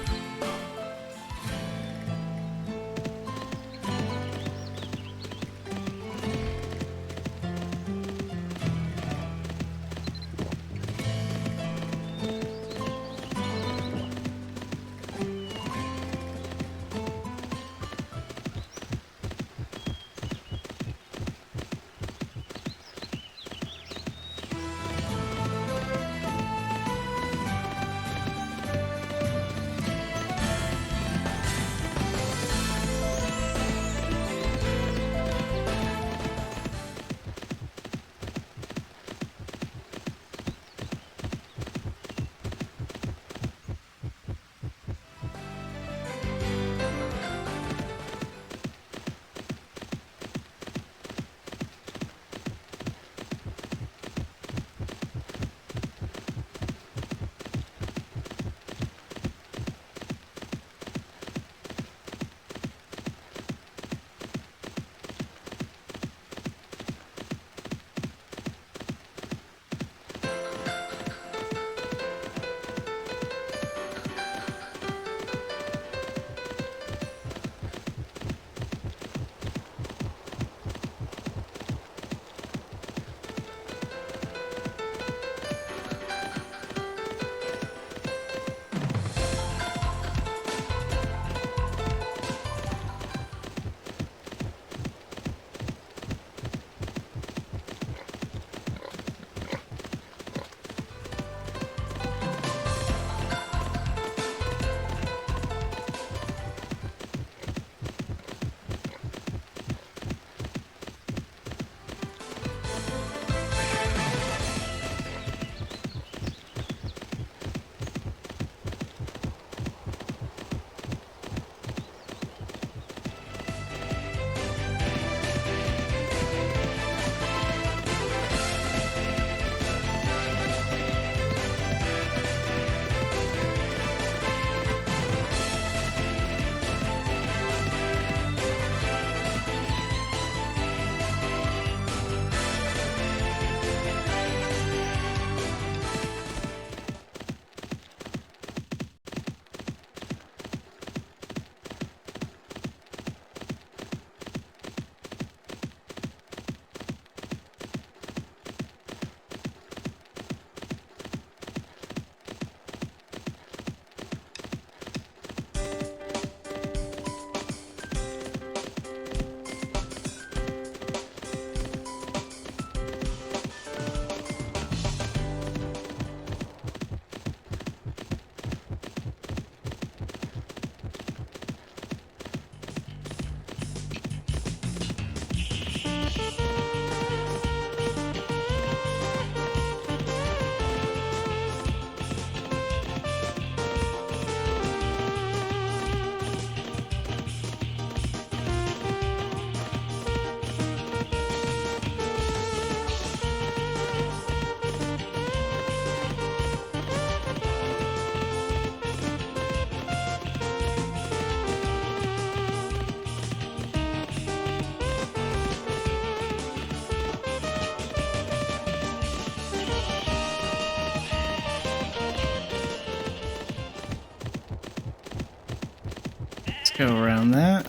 Let's go around that.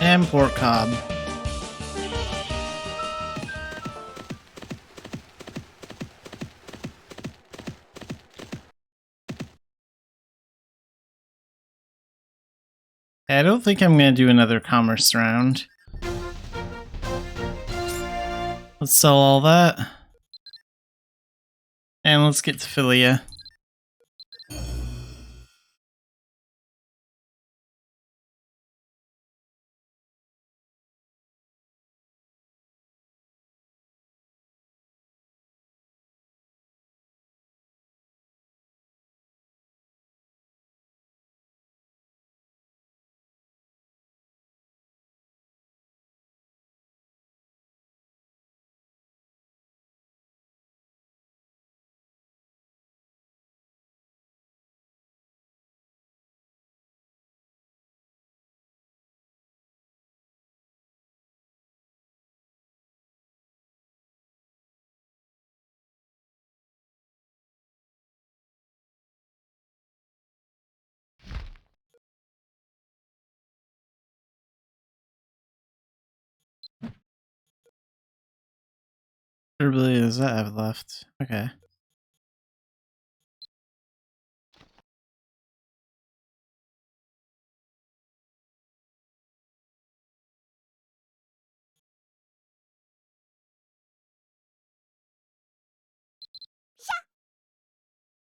And pork cob. I don't think I'm going to do another commerce round. Let's sell all that. And let's get to Philia. What really does that have left? Okay.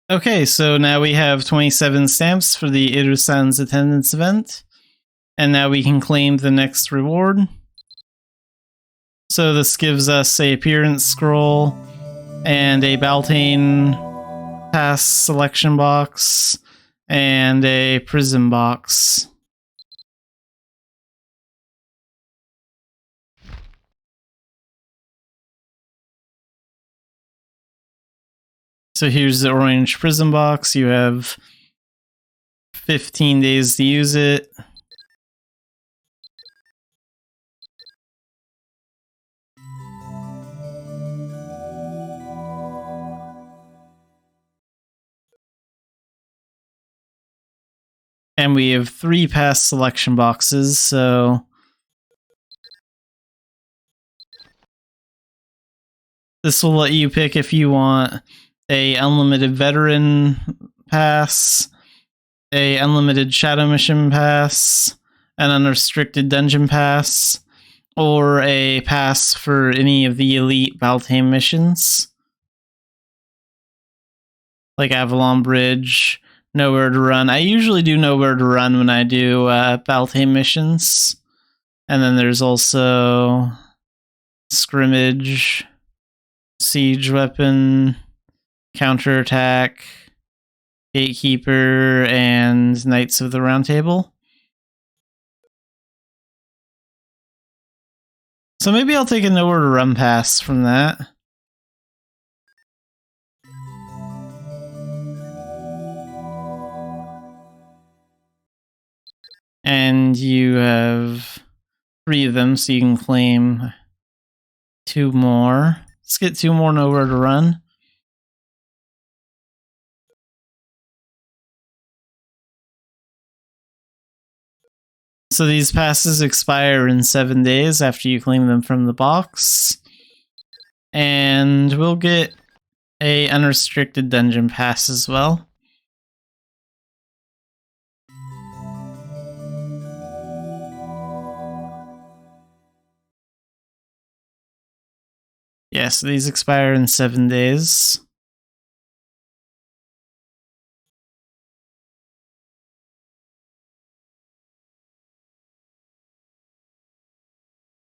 Okay, so now we have 27 stamps for the Irusan's attendance event. And now we can claim the next reward. So this gives us a appearance scroll and a Baltane pass selection box and a prism box. So here's the orange prism box. You have 15 days to use it. And we have 3 pass selection boxes, so this will let you pick if you want a unlimited veteran pass, a unlimited shadow mission pass, an unrestricted dungeon pass, or a pass for any of the elite Baltane missions. Like Avalon Bridge, Nowhere to Run. I usually do Nowhere to Run when I do Baltane missions. And then there's also Scrimmage, Siege Weapon, Counterattack, Gatekeeper, and Knights of the Round Table. So maybe I'll take a Nowhere to Run pass from that. And you have 3 of them, so you can claim 2 more. Let's get 2 more Nowhere to Run. So these passes expire in 7 days after you claim them from the box. And we'll get a unrestricted dungeon pass as well. Yeah, so these expire in 7 days.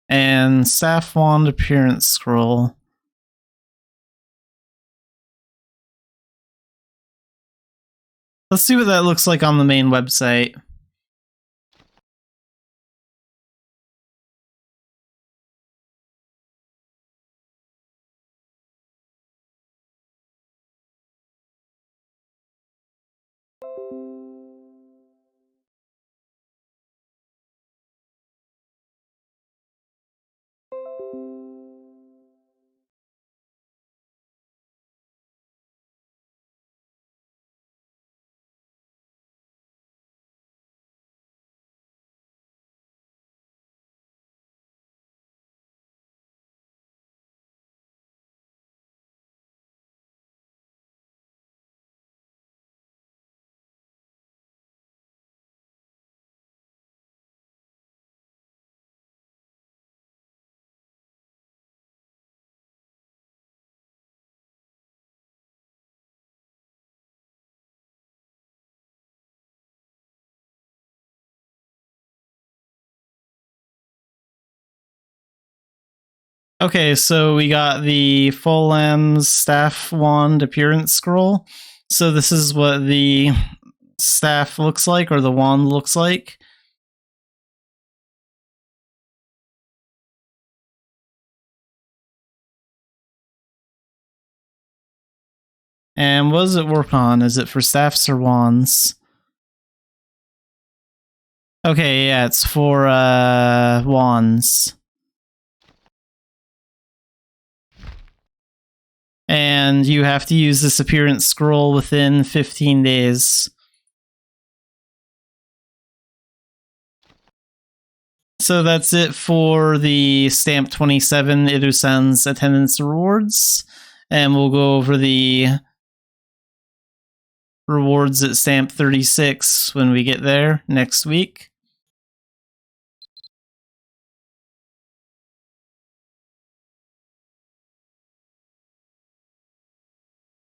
And Staff Wand Appearance Scroll. Let's see what that looks like on the main website. Okay, so we got the Full Lamb's Staff Wand Appearance Scroll. So this is what the staff looks like, or the wand looks like. And what does it work on? Is it for staffs or wands? Okay, yeah, it's for wands. And you have to use this appearance scroll within 15 days. So that's it for the Stamp 27 Irusan's attendance rewards. And we'll go over the rewards at Stamp 36 when we get there next week.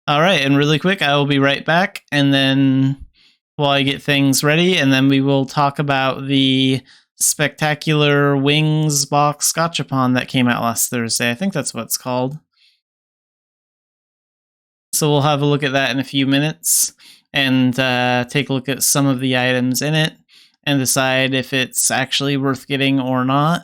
All right, and really quick, I will be right back, and then while I get things ready, and then we will talk about the Spectacular Wings Box Gachapon that came out last Thursday. I think that's what it's called. So we'll have a look at that in a few minutes and take a look at some of the items in it and decide if it's actually worth getting or not.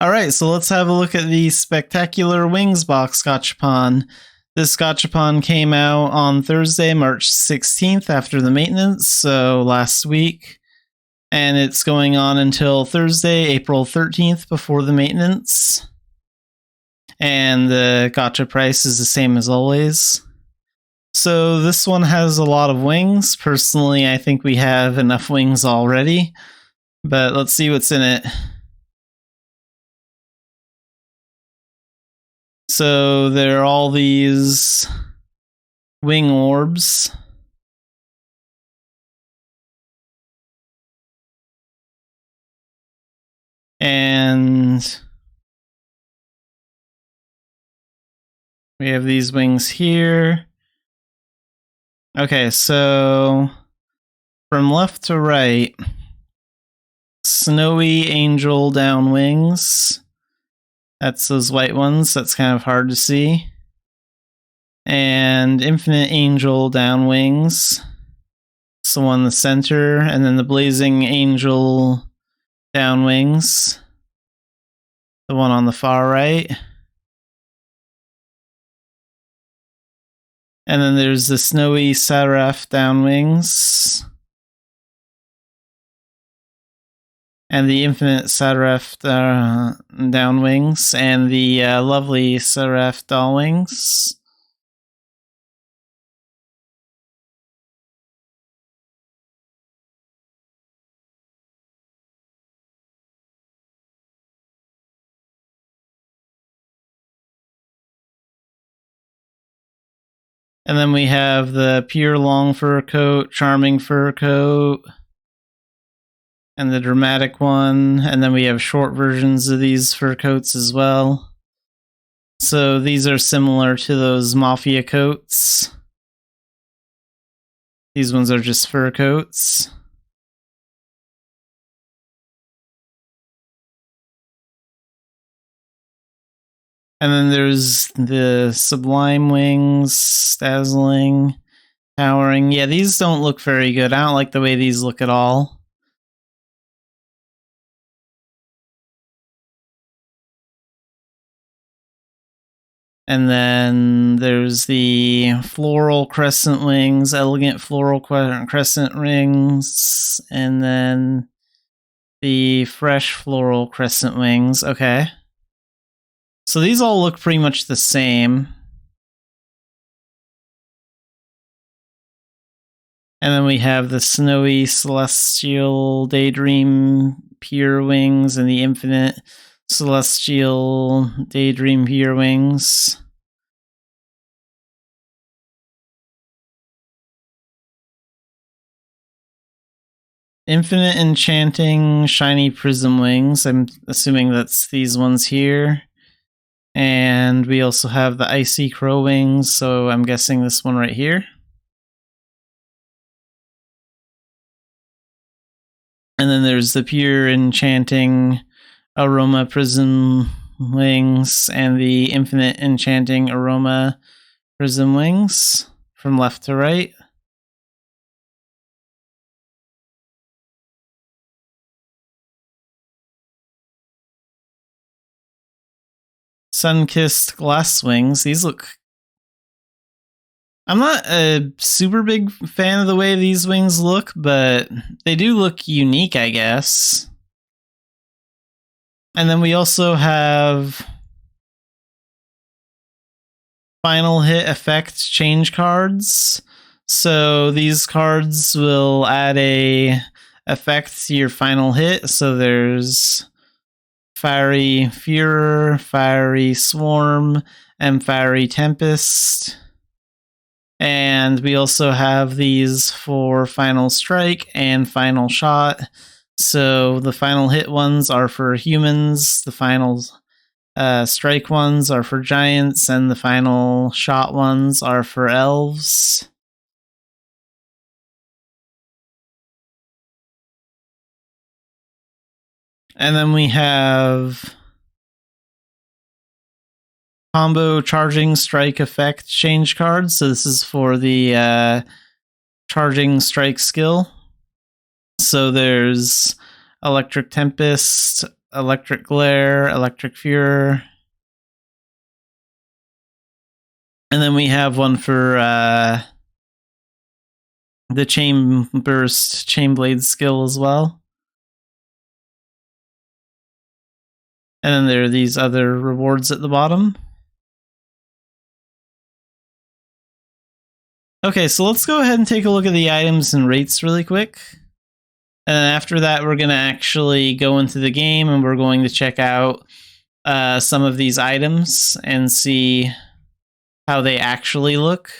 Alright, so let's have a look at the Spectacular Wings Box Gachapon. This Gachapon came out on Thursday, March 16th after the maintenance, so last week. And it's going on until Thursday, April 13th before the maintenance. And the gacha price is the same as always. So this one has a lot of wings. Personally, I think we have enough wings already. But let's see what's in it. So there are all these wing orbs. And we have these wings here. Okay, so from left to right, Snowy Angel down wings. That's those white ones. That's kind of hard to see. And Infinite Angel down wings. It's the one in the center. And then the Blazing Angel down wings. The one on the far right. And then there's the Snowy Seraph down wings. And the Infinite Seraph down wings. And the lovely Seraph doll wings. And then we have the Pure Long Fur Coat, Charming Fur Coat, and the Dramatic one. And then we have short versions of these fur coats as well. So these are similar to those Mafia coats. These ones are just fur coats. And then there's the Sublime Wings, Dazzling, Towering. Yeah, these don't look very good. I don't like the way these look at all. And then there's the Floral Crescent Wings, Elegant Floral Crescent Wings, and then the Fresh Floral Crescent Wings. Okay. So these all look pretty much the same. And then we have the Snowy Celestial Daydream Pure Wings and the Infinite Celestial Daydream Pure Wings. Infinite Enchanting Shiny Prism Wings. I'm assuming that's these ones here. And we also have the Icy Crow Wings, so I'm guessing this one right here. And then there's the Pure Enchanting Aroma Prism Wings and the Infinite Enchanting Aroma Prism Wings from left to right. Sun-Kissed Glass Wings. These look... I'm not a super big fan of the way these wings look, but they do look unique, I guess. And then we also have Final Hit Effect change cards. So these cards will add a effect to your final hit. So there's Fiery Furor, Fiery Swarm, and Fiery Tempest. And we also have these for Final Strike and Final Shot. So the final hit ones are for humans, the final strike ones are for giants, and the final shot ones are for elves. And then we have combo charging strike effect change cards. So this is for the charging strike skill. So there's Electric Tempest, Electric Glare, Electric Furor. And then we have one for the Chain Burst, Chain Blade skill as well. And then there are these other rewards at the bottom. Okay, so let's go ahead and take a look at the items and rates really quick. And then after that, we're going to actually go into the game and we're going to check out some of these items and see how they actually look.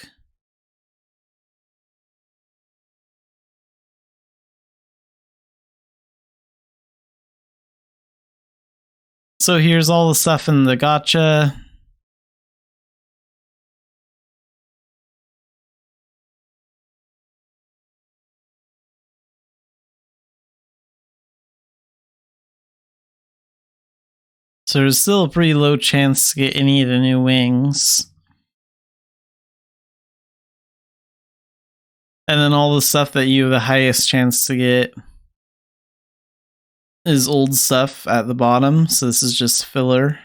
So here's all the stuff in the gacha. So there's still a pretty low chance to get any of the new wings. And then all the stuff that you have the highest chance to get is old stuff at the bottom. So this is just filler.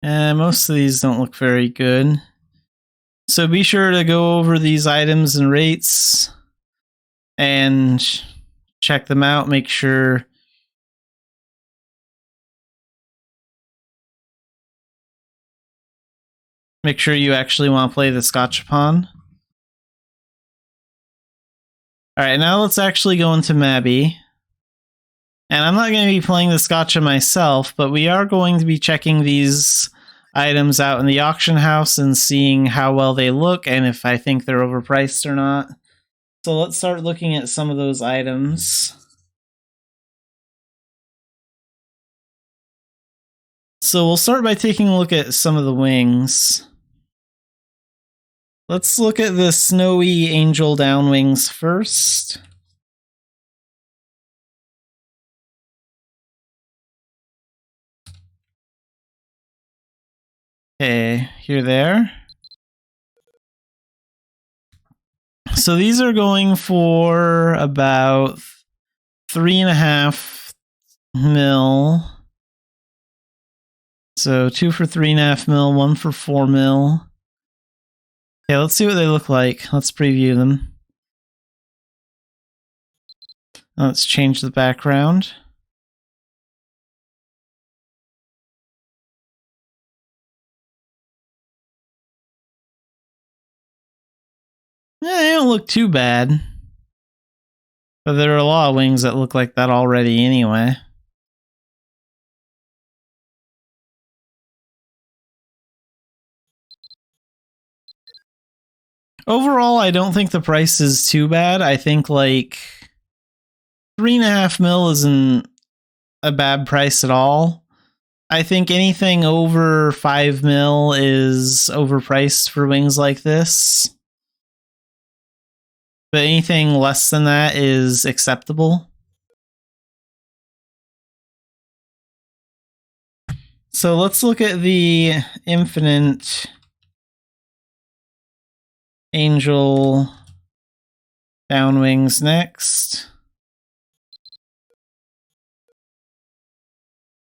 And most of these don't look very good. So be sure to go over these items and rates and check them out. Make sure you actually want to play this Gachapon. Alright, now let's actually go into Mabi. And I'm not going to be playing this gacha myself, but we are going to be checking these items out in the auction house and seeing how well they look and if I think they're overpriced or not. So let's start looking at some of those items. So we'll start by taking a look at some of the wings. Let's look at the Snowy Angel Down wings first. Okay, here there. So these are going for about 3.5 mil. So 2 for 3.5 mil, 1 for 4 mil. Okay, let's see what they look like. Let's preview them. Let's change the background. Yeah, they don't look too bad. But there are a lot of wings that look like that already anyway. Overall, I don't think the price is too bad. I think like 3.5 mil isn't a bad price at all. I think anything over 5 mil is overpriced for wings like this. But anything less than that is acceptable. So let's look at the Infinite Angel Down wings next.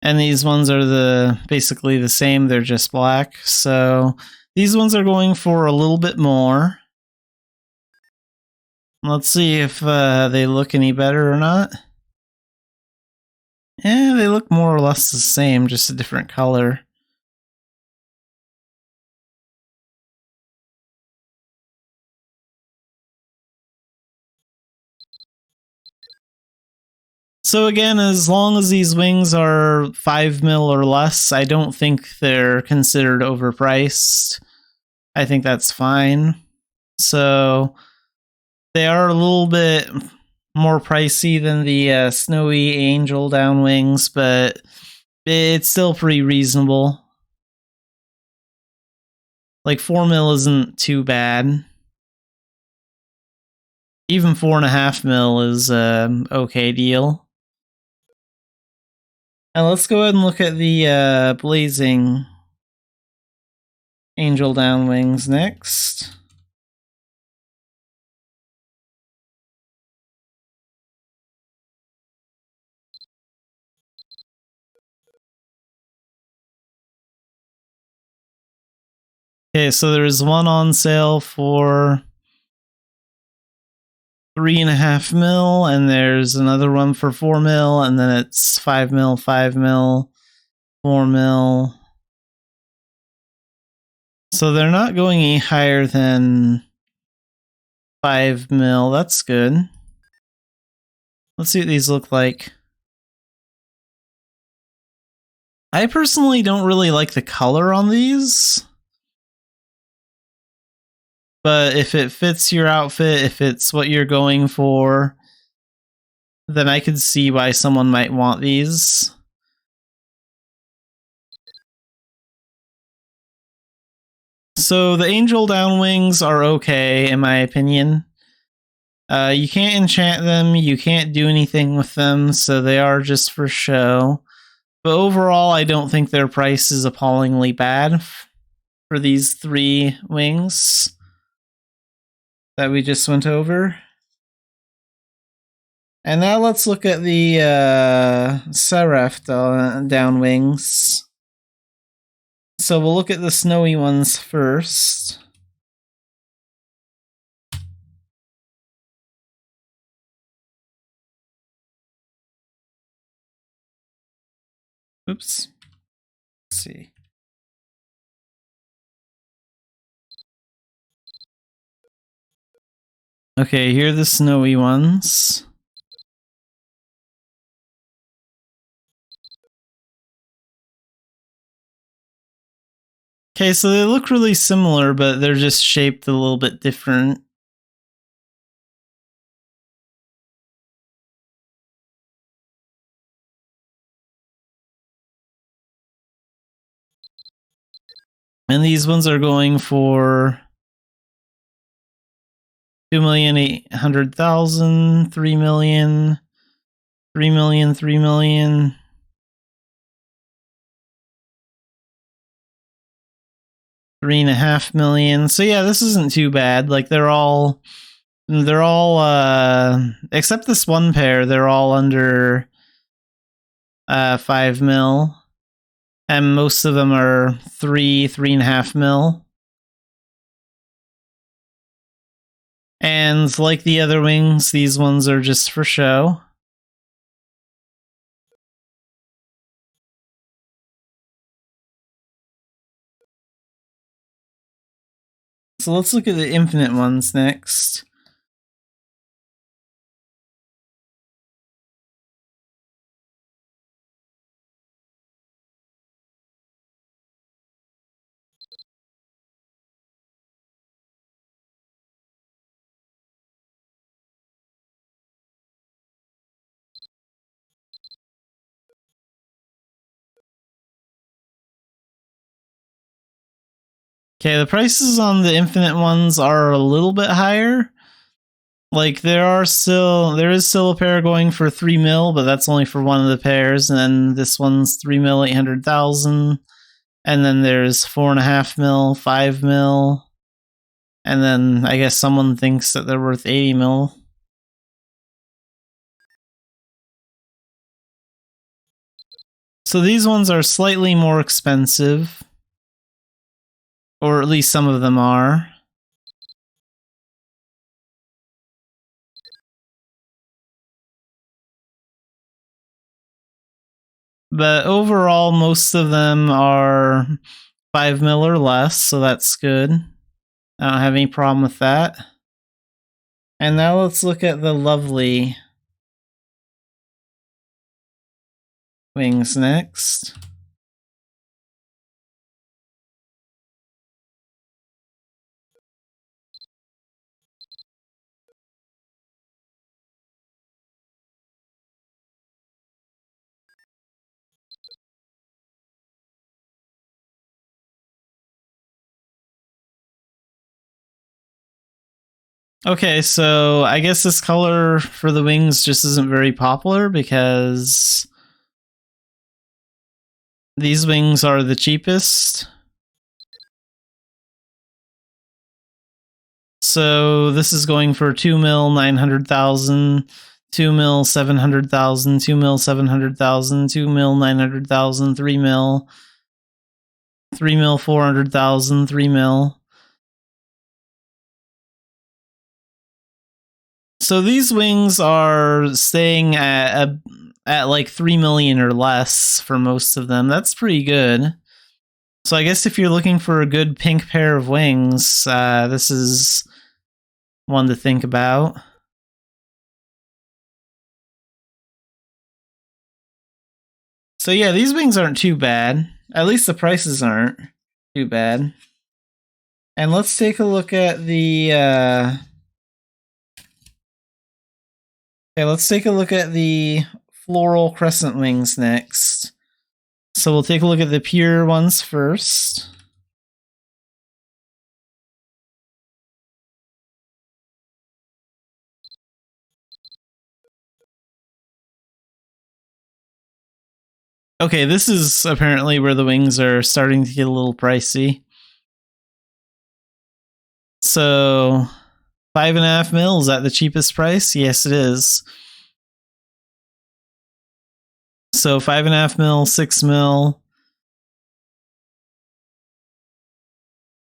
And these ones are basically the same, they're just black. So these ones are going for a little bit more. Let's see if they look any better or not. Yeah, they look more or less the same, just a different color. So again, as long as these wings are 5 mil or less, I don't think they're considered overpriced. I think that's fine. So they are a little bit more pricey than the Snowy Angel Down wings, but it's still pretty reasonable. Like 4 mil isn't too bad. Even 4.5 mil is an okay deal. And let's go ahead and look at the Blazing Angel Down wings next. Okay, so there's one on sale for 3.5 mil, and there's another one for 4 mil, and then it's 5 mil, 5 mil, 4 mil. So they're not going any higher than 5 mil. That's good. Let's see what these look like. I personally don't really like the color on these. But if it fits your outfit, if it's what you're going for, then I could see why someone might want these. So the Angel Down wings are okay, in my opinion. You can't enchant them, you can't do anything with them, so they are just for show. But overall, I don't think their price is appallingly bad for these 3 wings that we just went over. And now let's look at the Seraph down wings. So we'll look at the snowy ones first. Oops. Let's see. Okay, here are the snowy ones. Okay, so they look really similar, but they're just shaped a little bit different. And these ones are going for 2,800,000, 3 million, 3 million, 3 million. 3.5 million. So yeah, this isn't too bad. Like they're all except this one pair, they're all under 5 mil. And most of them are 3.5 mil. And like the other wings, these ones are just for show. So let's look at the infinite ones next. Okay, the prices on the infinite ones are a little bit higher. Like there is still a pair going for 3 mil, but that's only for one of the pairs. And then this one's 3 mil, 800,000. And then there's 4.5 mil, 5 mil. And then I guess someone thinks that they're worth 80 mil. So these ones are slightly more expensive. Or at least some of them are. But overall, most of them are 5 mil or less, so that's good. I don't have any problem with that. And now let's look at the lovely wings next. Okay, so I guess this color for the wings just isn't very popular because these wings are the cheapest. So this is going for 2 mil 900,000, 2 mil 700,000, 2 mil 700,000, 2 mil 900,000, 3 mil. 3 mil, 400,000, 3 mil. So these wings are staying at like 3 million or less for most of them. That's pretty good. So I guess if you're looking for a good pink pair of wings, this is one to think about. So yeah, these wings aren't too bad. At least the prices aren't too bad. And let's take a look at the let's take a look at the floral crescent wings next. So we'll take a look at the pure ones first. Okay, this is apparently where the wings are starting to get a little pricey. So 5.5 mil, is that the cheapest price? Yes, it is. So 5.5 mil, 6 mil,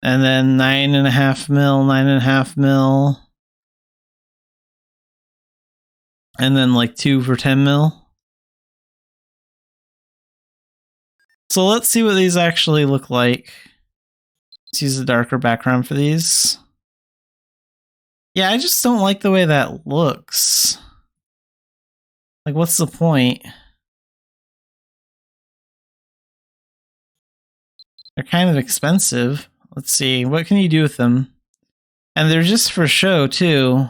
and then 9.5 mil, 9.5 mil, and then like 2 for 10 mil. So let's see what these actually look like. Let's use a darker background for these. Yeah, I just don't like the way that looks. Like, what's the point? They're kind of expensive. Let's see, what can you do with them? And they're just for show, too.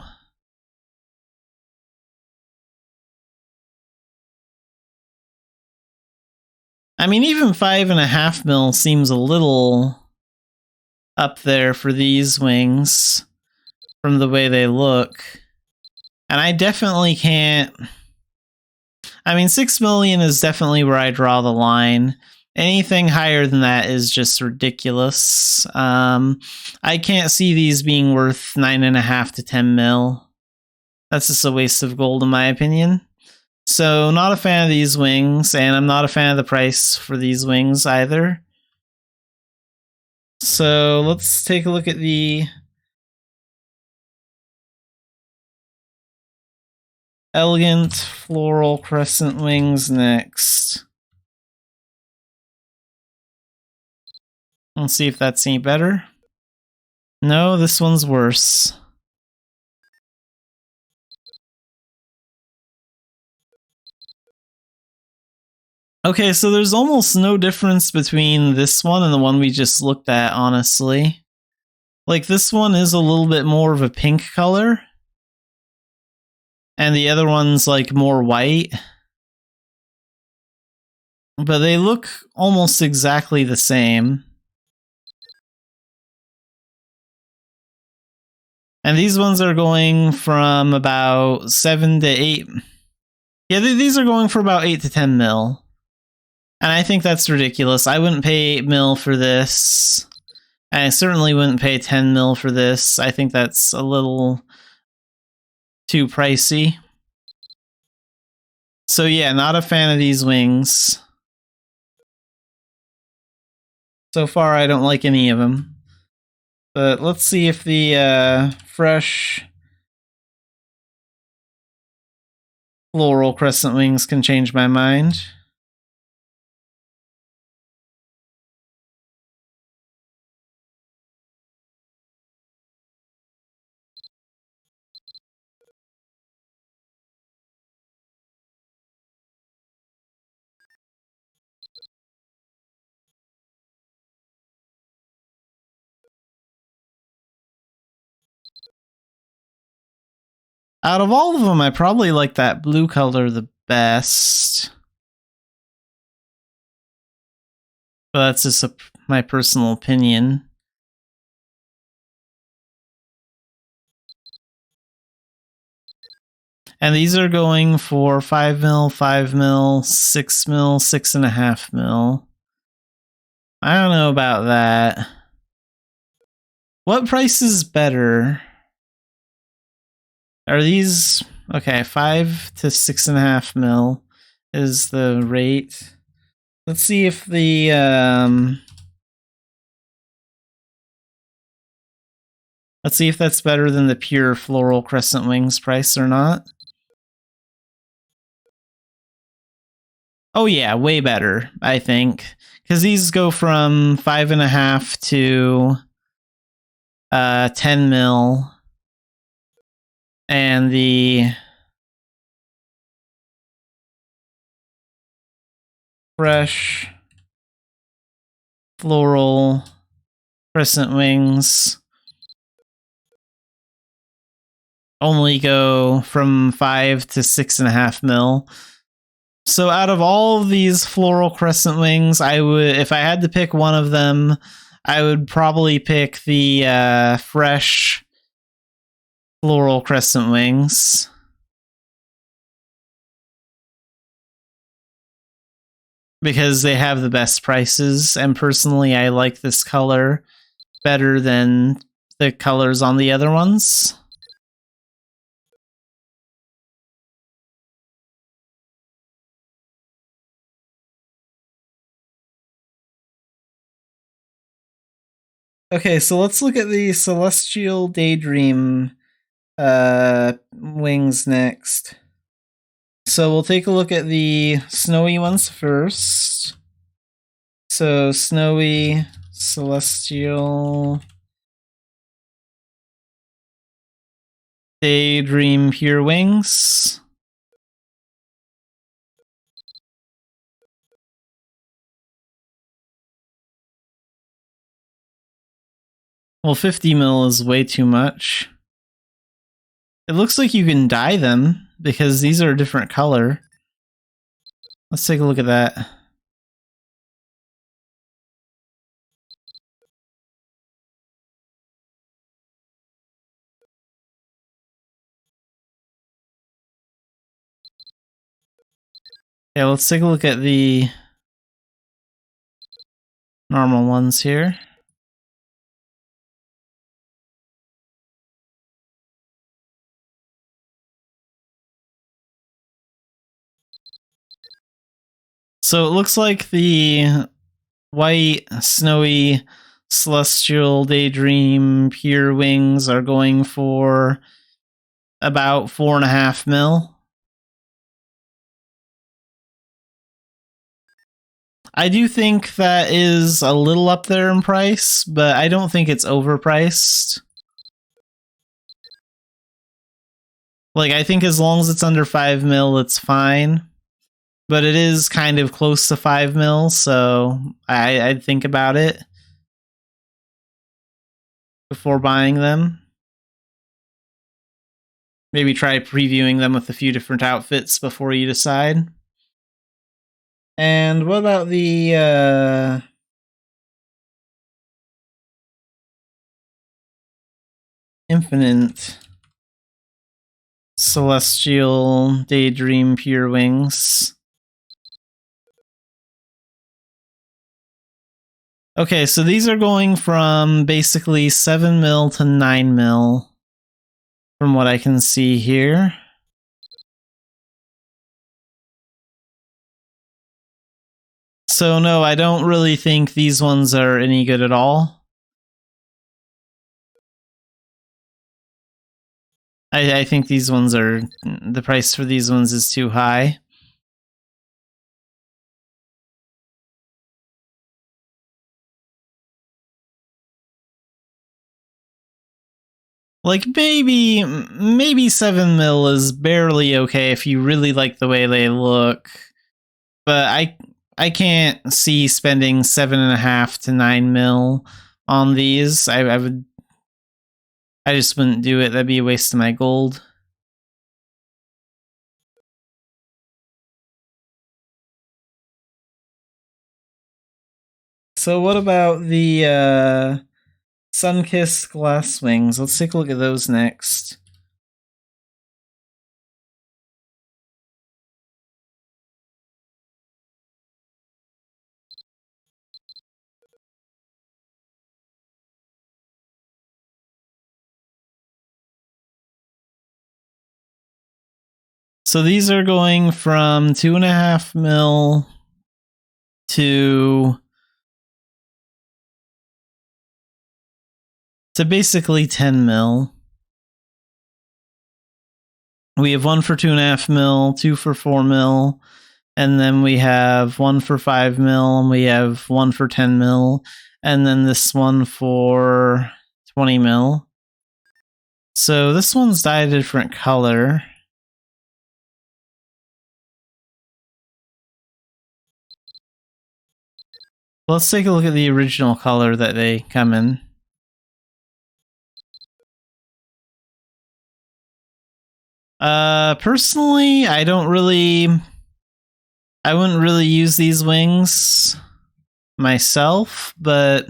I mean, even 5.5 mil seems a little up there for these wings from the way they look. And I definitely can't... I mean, 6 million is definitely where I draw the line. Anything higher than that is just ridiculous. I can't see these being worth 9.5 to 10 mil. That's just a waste of gold in my opinion. So, not a fan of these wings, and I'm not a fan of the price for these wings either. So, let's take a look at the elegant floral crescent wings next. Let's see if that's any better. No, this one's worse. Okay, so there's almost no difference between this one and the one we just looked at, honestly. Like, this one is a little bit more of a pink color. And the other one's, like, more white. But they look almost exactly the same. And these ones are going from about 7 to 8. Yeah, these are going for about 8 to 10 mil. And I think that's ridiculous. I wouldn't pay 8 mil for this. And I certainly wouldn't pay 10 mil for this. I think that's a little too pricey. So yeah, not a fan of these wings. So far, I don't like any of them. But let's see if the fresh floral crescent wings can change my mind. Out of all of them, I probably like that blue color the best. But that's just my personal opinion. And these are going for 5 mil, 5 mil, 6 mil, 6.5 mil. I don't know about that. What price is better? Are these... Okay, 5 to 6.5 mil is the rate. Let's see if the Let's see if that's better than the pure floral crescent wings price or not. Oh yeah, way better, I think. Because these go from 5.5 to 10 mil. And the fresh floral crescent wings only go from 5 to 6.5 mil. So out of all of these floral crescent wings, I would, if I had to pick one of them, I would probably pick the fresh floral crescent wings. Because they have the best prices, and personally I like this color better than the colors on the other ones. Okay, so let's look at the Celestial Daydream wings next. So we'll take a look at the snowy ones first. So snowy Celestial Daydream Pure Wings. Well, 50 mil is way too much. It looks like you can dye them because these are a different color. Let's take a look at that. Yeah, let's take a look at the normal ones here. So it looks like the white, snowy, celestial daydream pure wings are going for about 4.5 mil. I do think that is a little up there in price, but I don't think it's overpriced. Like, I think as long as it's under 5 mil, it's fine. But it is kind of close to 5 mil, so I'd think about it before buying them. Maybe try previewing them with a few different outfits before you decide. And what about the Infinite Celestial Daydream Pure Wings? Okay, so these are going from basically 7 mil to 9 mil from what I can see here. So no, I don't really think these ones are any good at all. I think these ones are, the price for these ones is too high. Like maybe 7 mil is barely okay if you really like the way they look. But I can't see spending 7.5 to 9 mil on these. I just wouldn't do it. That'd be a waste of my gold. So what about the Sunkissed Glass Wings? Let's take a look at those next. So these are going from 2.5 mil to to basically 10 mil. We have 1 for 2.5 mil, 2 for 4 mil, and then we have 1 for 5 mil, and we have 1 for 10 mil, and then this one for 20 mil. So this one's dyed a different color. Let's take a look at the original color that they come in. Personally, I wouldn't really use these wings myself, but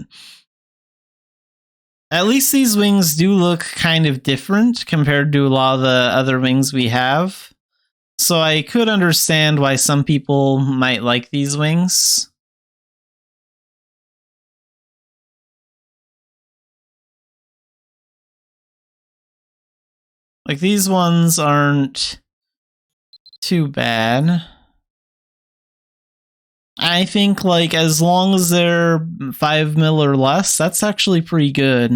at least these wings do look kind of different compared to a lot of the other wings we have. So I could understand why some people might like these wings. Like, these ones aren't too bad. I think, like, as long as they're 5 mil or less, that's actually pretty good.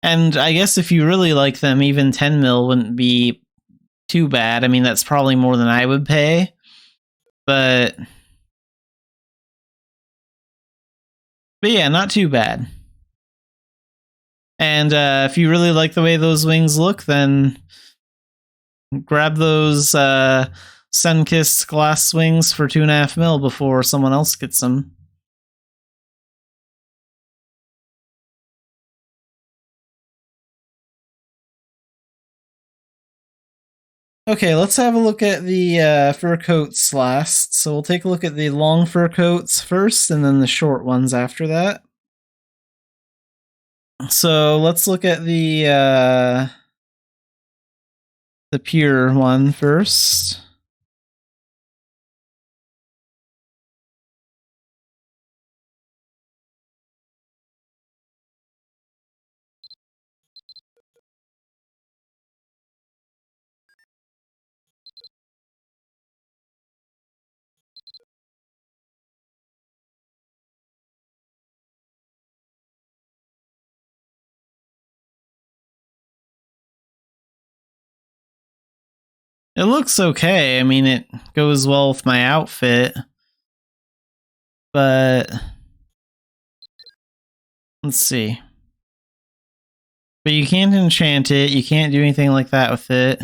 And I guess if you really like them, even 10 mil wouldn't be too bad. I mean, that's probably more than I would pay. But yeah, not too bad. And if you really like the way those wings look, then grab those sun-kissed glass wings for 2.5 mil before someone else gets them. Okay, let's have a look at the fur coats last. So we'll take a look at the long fur coats first, and then the short ones after that. So let's look at the pure one first. It looks okay. I mean, it goes well with my outfit. But let's see. But you can't enchant it. You can't do anything like that with it.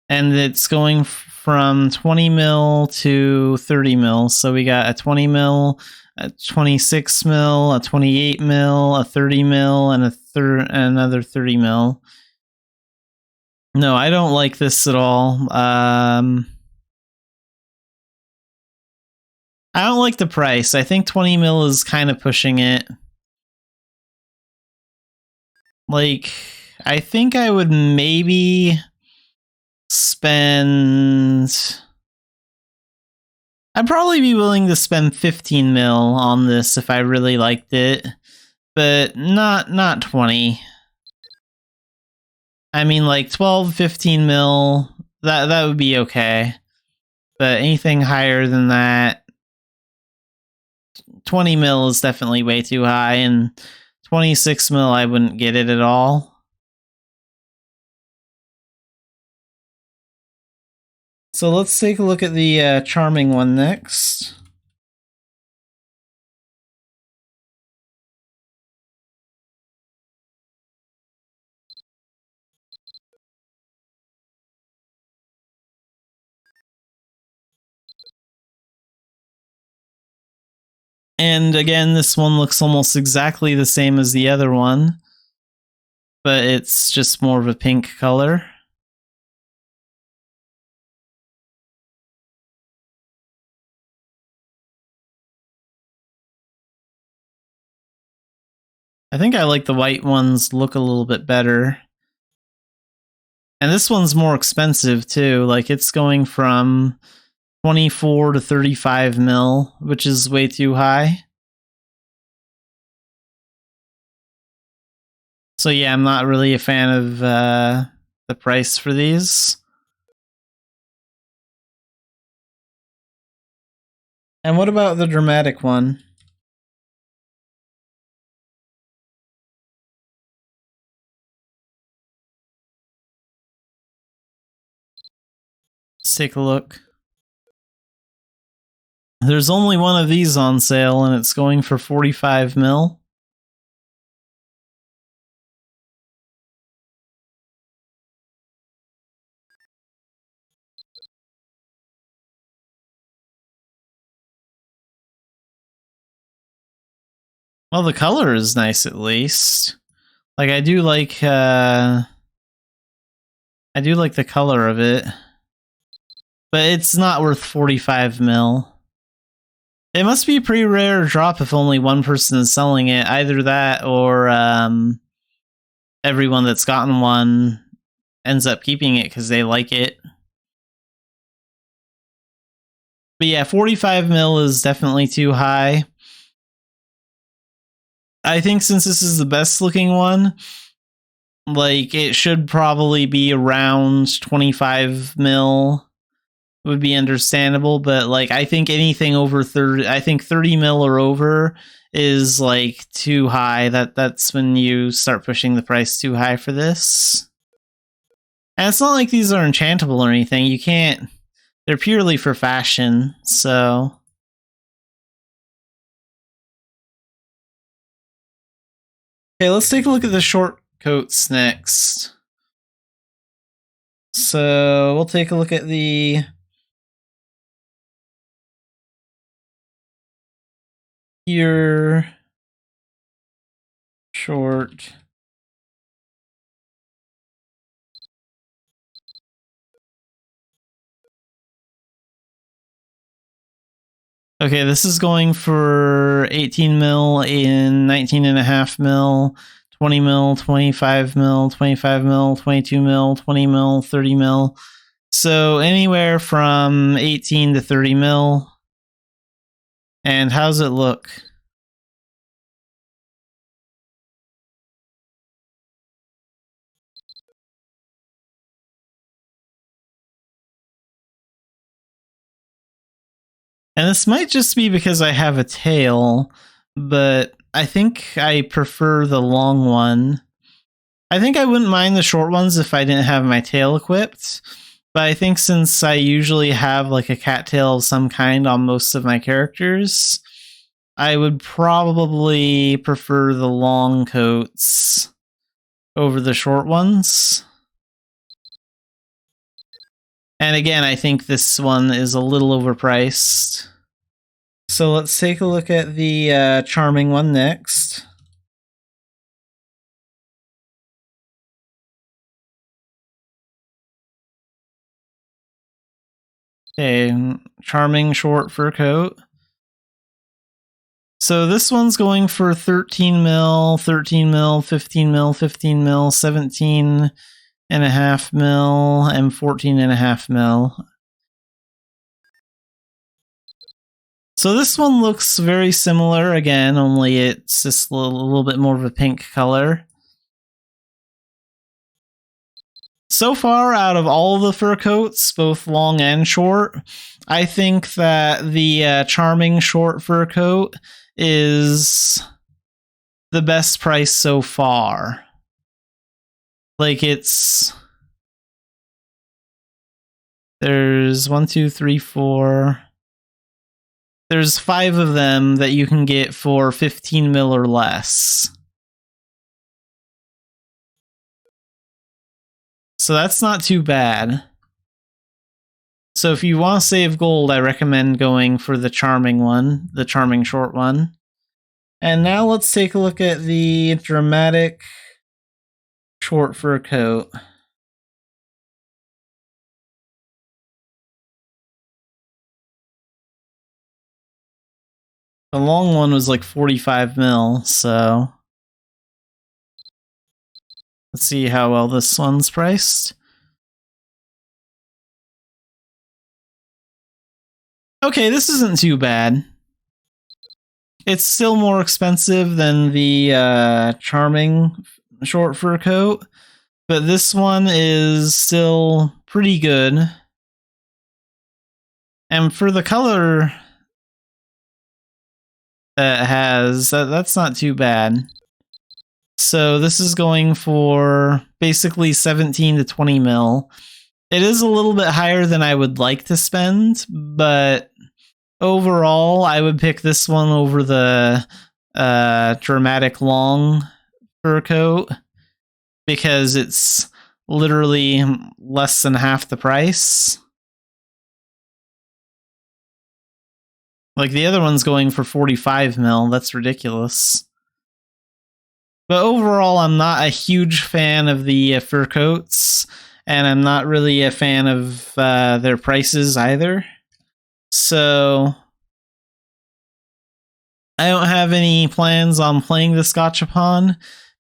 And it's going from 20 mil to 30 mil. So we got a 20 mil, a 26 mil, a 28 mil, a 30 mil, and another 30 mil. No, I don't like this at all. I don't like the price. I think 20 mil is kind of pushing it. Like, I think I would maybe spend... I'd probably be willing to spend 15 mil on this if I really liked it, but not 20. I mean, like 12, 15 mil, that would be okay. But anything higher than that, 20 mil is definitely way too high, and 26 mil, I wouldn't get it at all. So let's take a look at the charming one next. And again, this one looks almost exactly the same as the other one, but it's just more of a pink color. I think I like the white ones look a little bit better. And this one's more expensive too. Like, it's going from 24 to 35 mil, which is way too high. So yeah, I'm not really a fan of the price for these. And what about the dramatic one? Let's take a look. There's only one of these on sale, and it's going for 45 mil. Well, the color is nice at least. Like, I do like the color of it. But it's not worth 45 mil. It must be a pretty rare drop if only one person is selling it. Either that or everyone that's gotten one ends up keeping it because they like it. But yeah, 45 mil is definitely too high. I think since this is the best looking one, like, it should probably be around 25 mil would be understandable, but like, I think anything over 30, I think 30 mil or over is like too high. That's when you start pushing the price too high for this. And it's not like these are enchantable or anything. You can't, they're purely for fashion, so. Okay, let's take a look at the short coats next. So we'll take a look at the pure short. Okay, this is going for 18 mil in 19.5 mil, 20 mil, 25 mil, 25 mil, 22 mil, 20 mil, 30 mil. So anywhere from 18 to 30 mil. And how's it look? And this might just be because I have a tail, but I think I prefer the long one. I think I wouldn't mind the short ones if I didn't have my tail equipped, but I think since I usually have like a cattail of some kind on most of my characters, I would probably prefer the long coats over the short ones. And again, I think this one is a little overpriced. So let's take a look at the charming one next. Okay, charming short fur coat. So this one's going for 13 mil, 13 mil, 15 mil, 15 mil, 17.5 mil, and 14.5 mil. So this one looks very similar again, only it's just a little bit more of a pink color. So far, out of all the fur coats, both long and short, I think that the charming short fur coat is the best price so far. Like, there's 1, 2, 3, 4. There's 5 of them that you can get for 15 mil or less. So that's not too bad. So if you want to save gold, I recommend going for the charming one, the charming short one. And now let's take a look at the dramatic short fur coat. The long one was like 45 mil, so let's see how well this one's priced. Okay, this isn't too bad. It's still more expensive than the charming short fur coat, but this one is still pretty good. And for the color that it has, that's not too bad. So this is going for basically 17 to 20 mil. It is a little bit higher than I would like to spend, but overall, I would pick this one over the dramatic long fur coat because it's literally less than half the price. Like, the other one's going for 45 mil. That's ridiculous. But overall, I'm not a huge fan of the fur coats, and I'm not really a fan of their prices either. So I don't have any plans on playing this Gachapon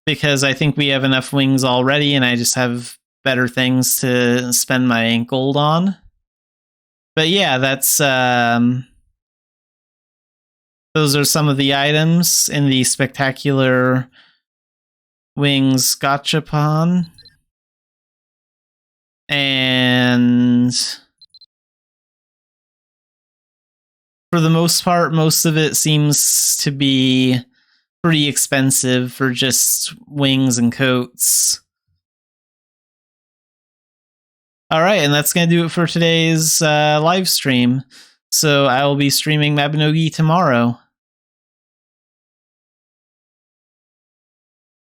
because I think we have enough wings already, and I just have better things to spend my gold on. But yeah, that's those are some of the items in the Spectacular Wings Gachapon. And for the most part, most of it seems to be pretty expensive for just wings and coats. Alright, and that's going to do it for today's live stream. So I will be streaming Mabinogi tomorrow.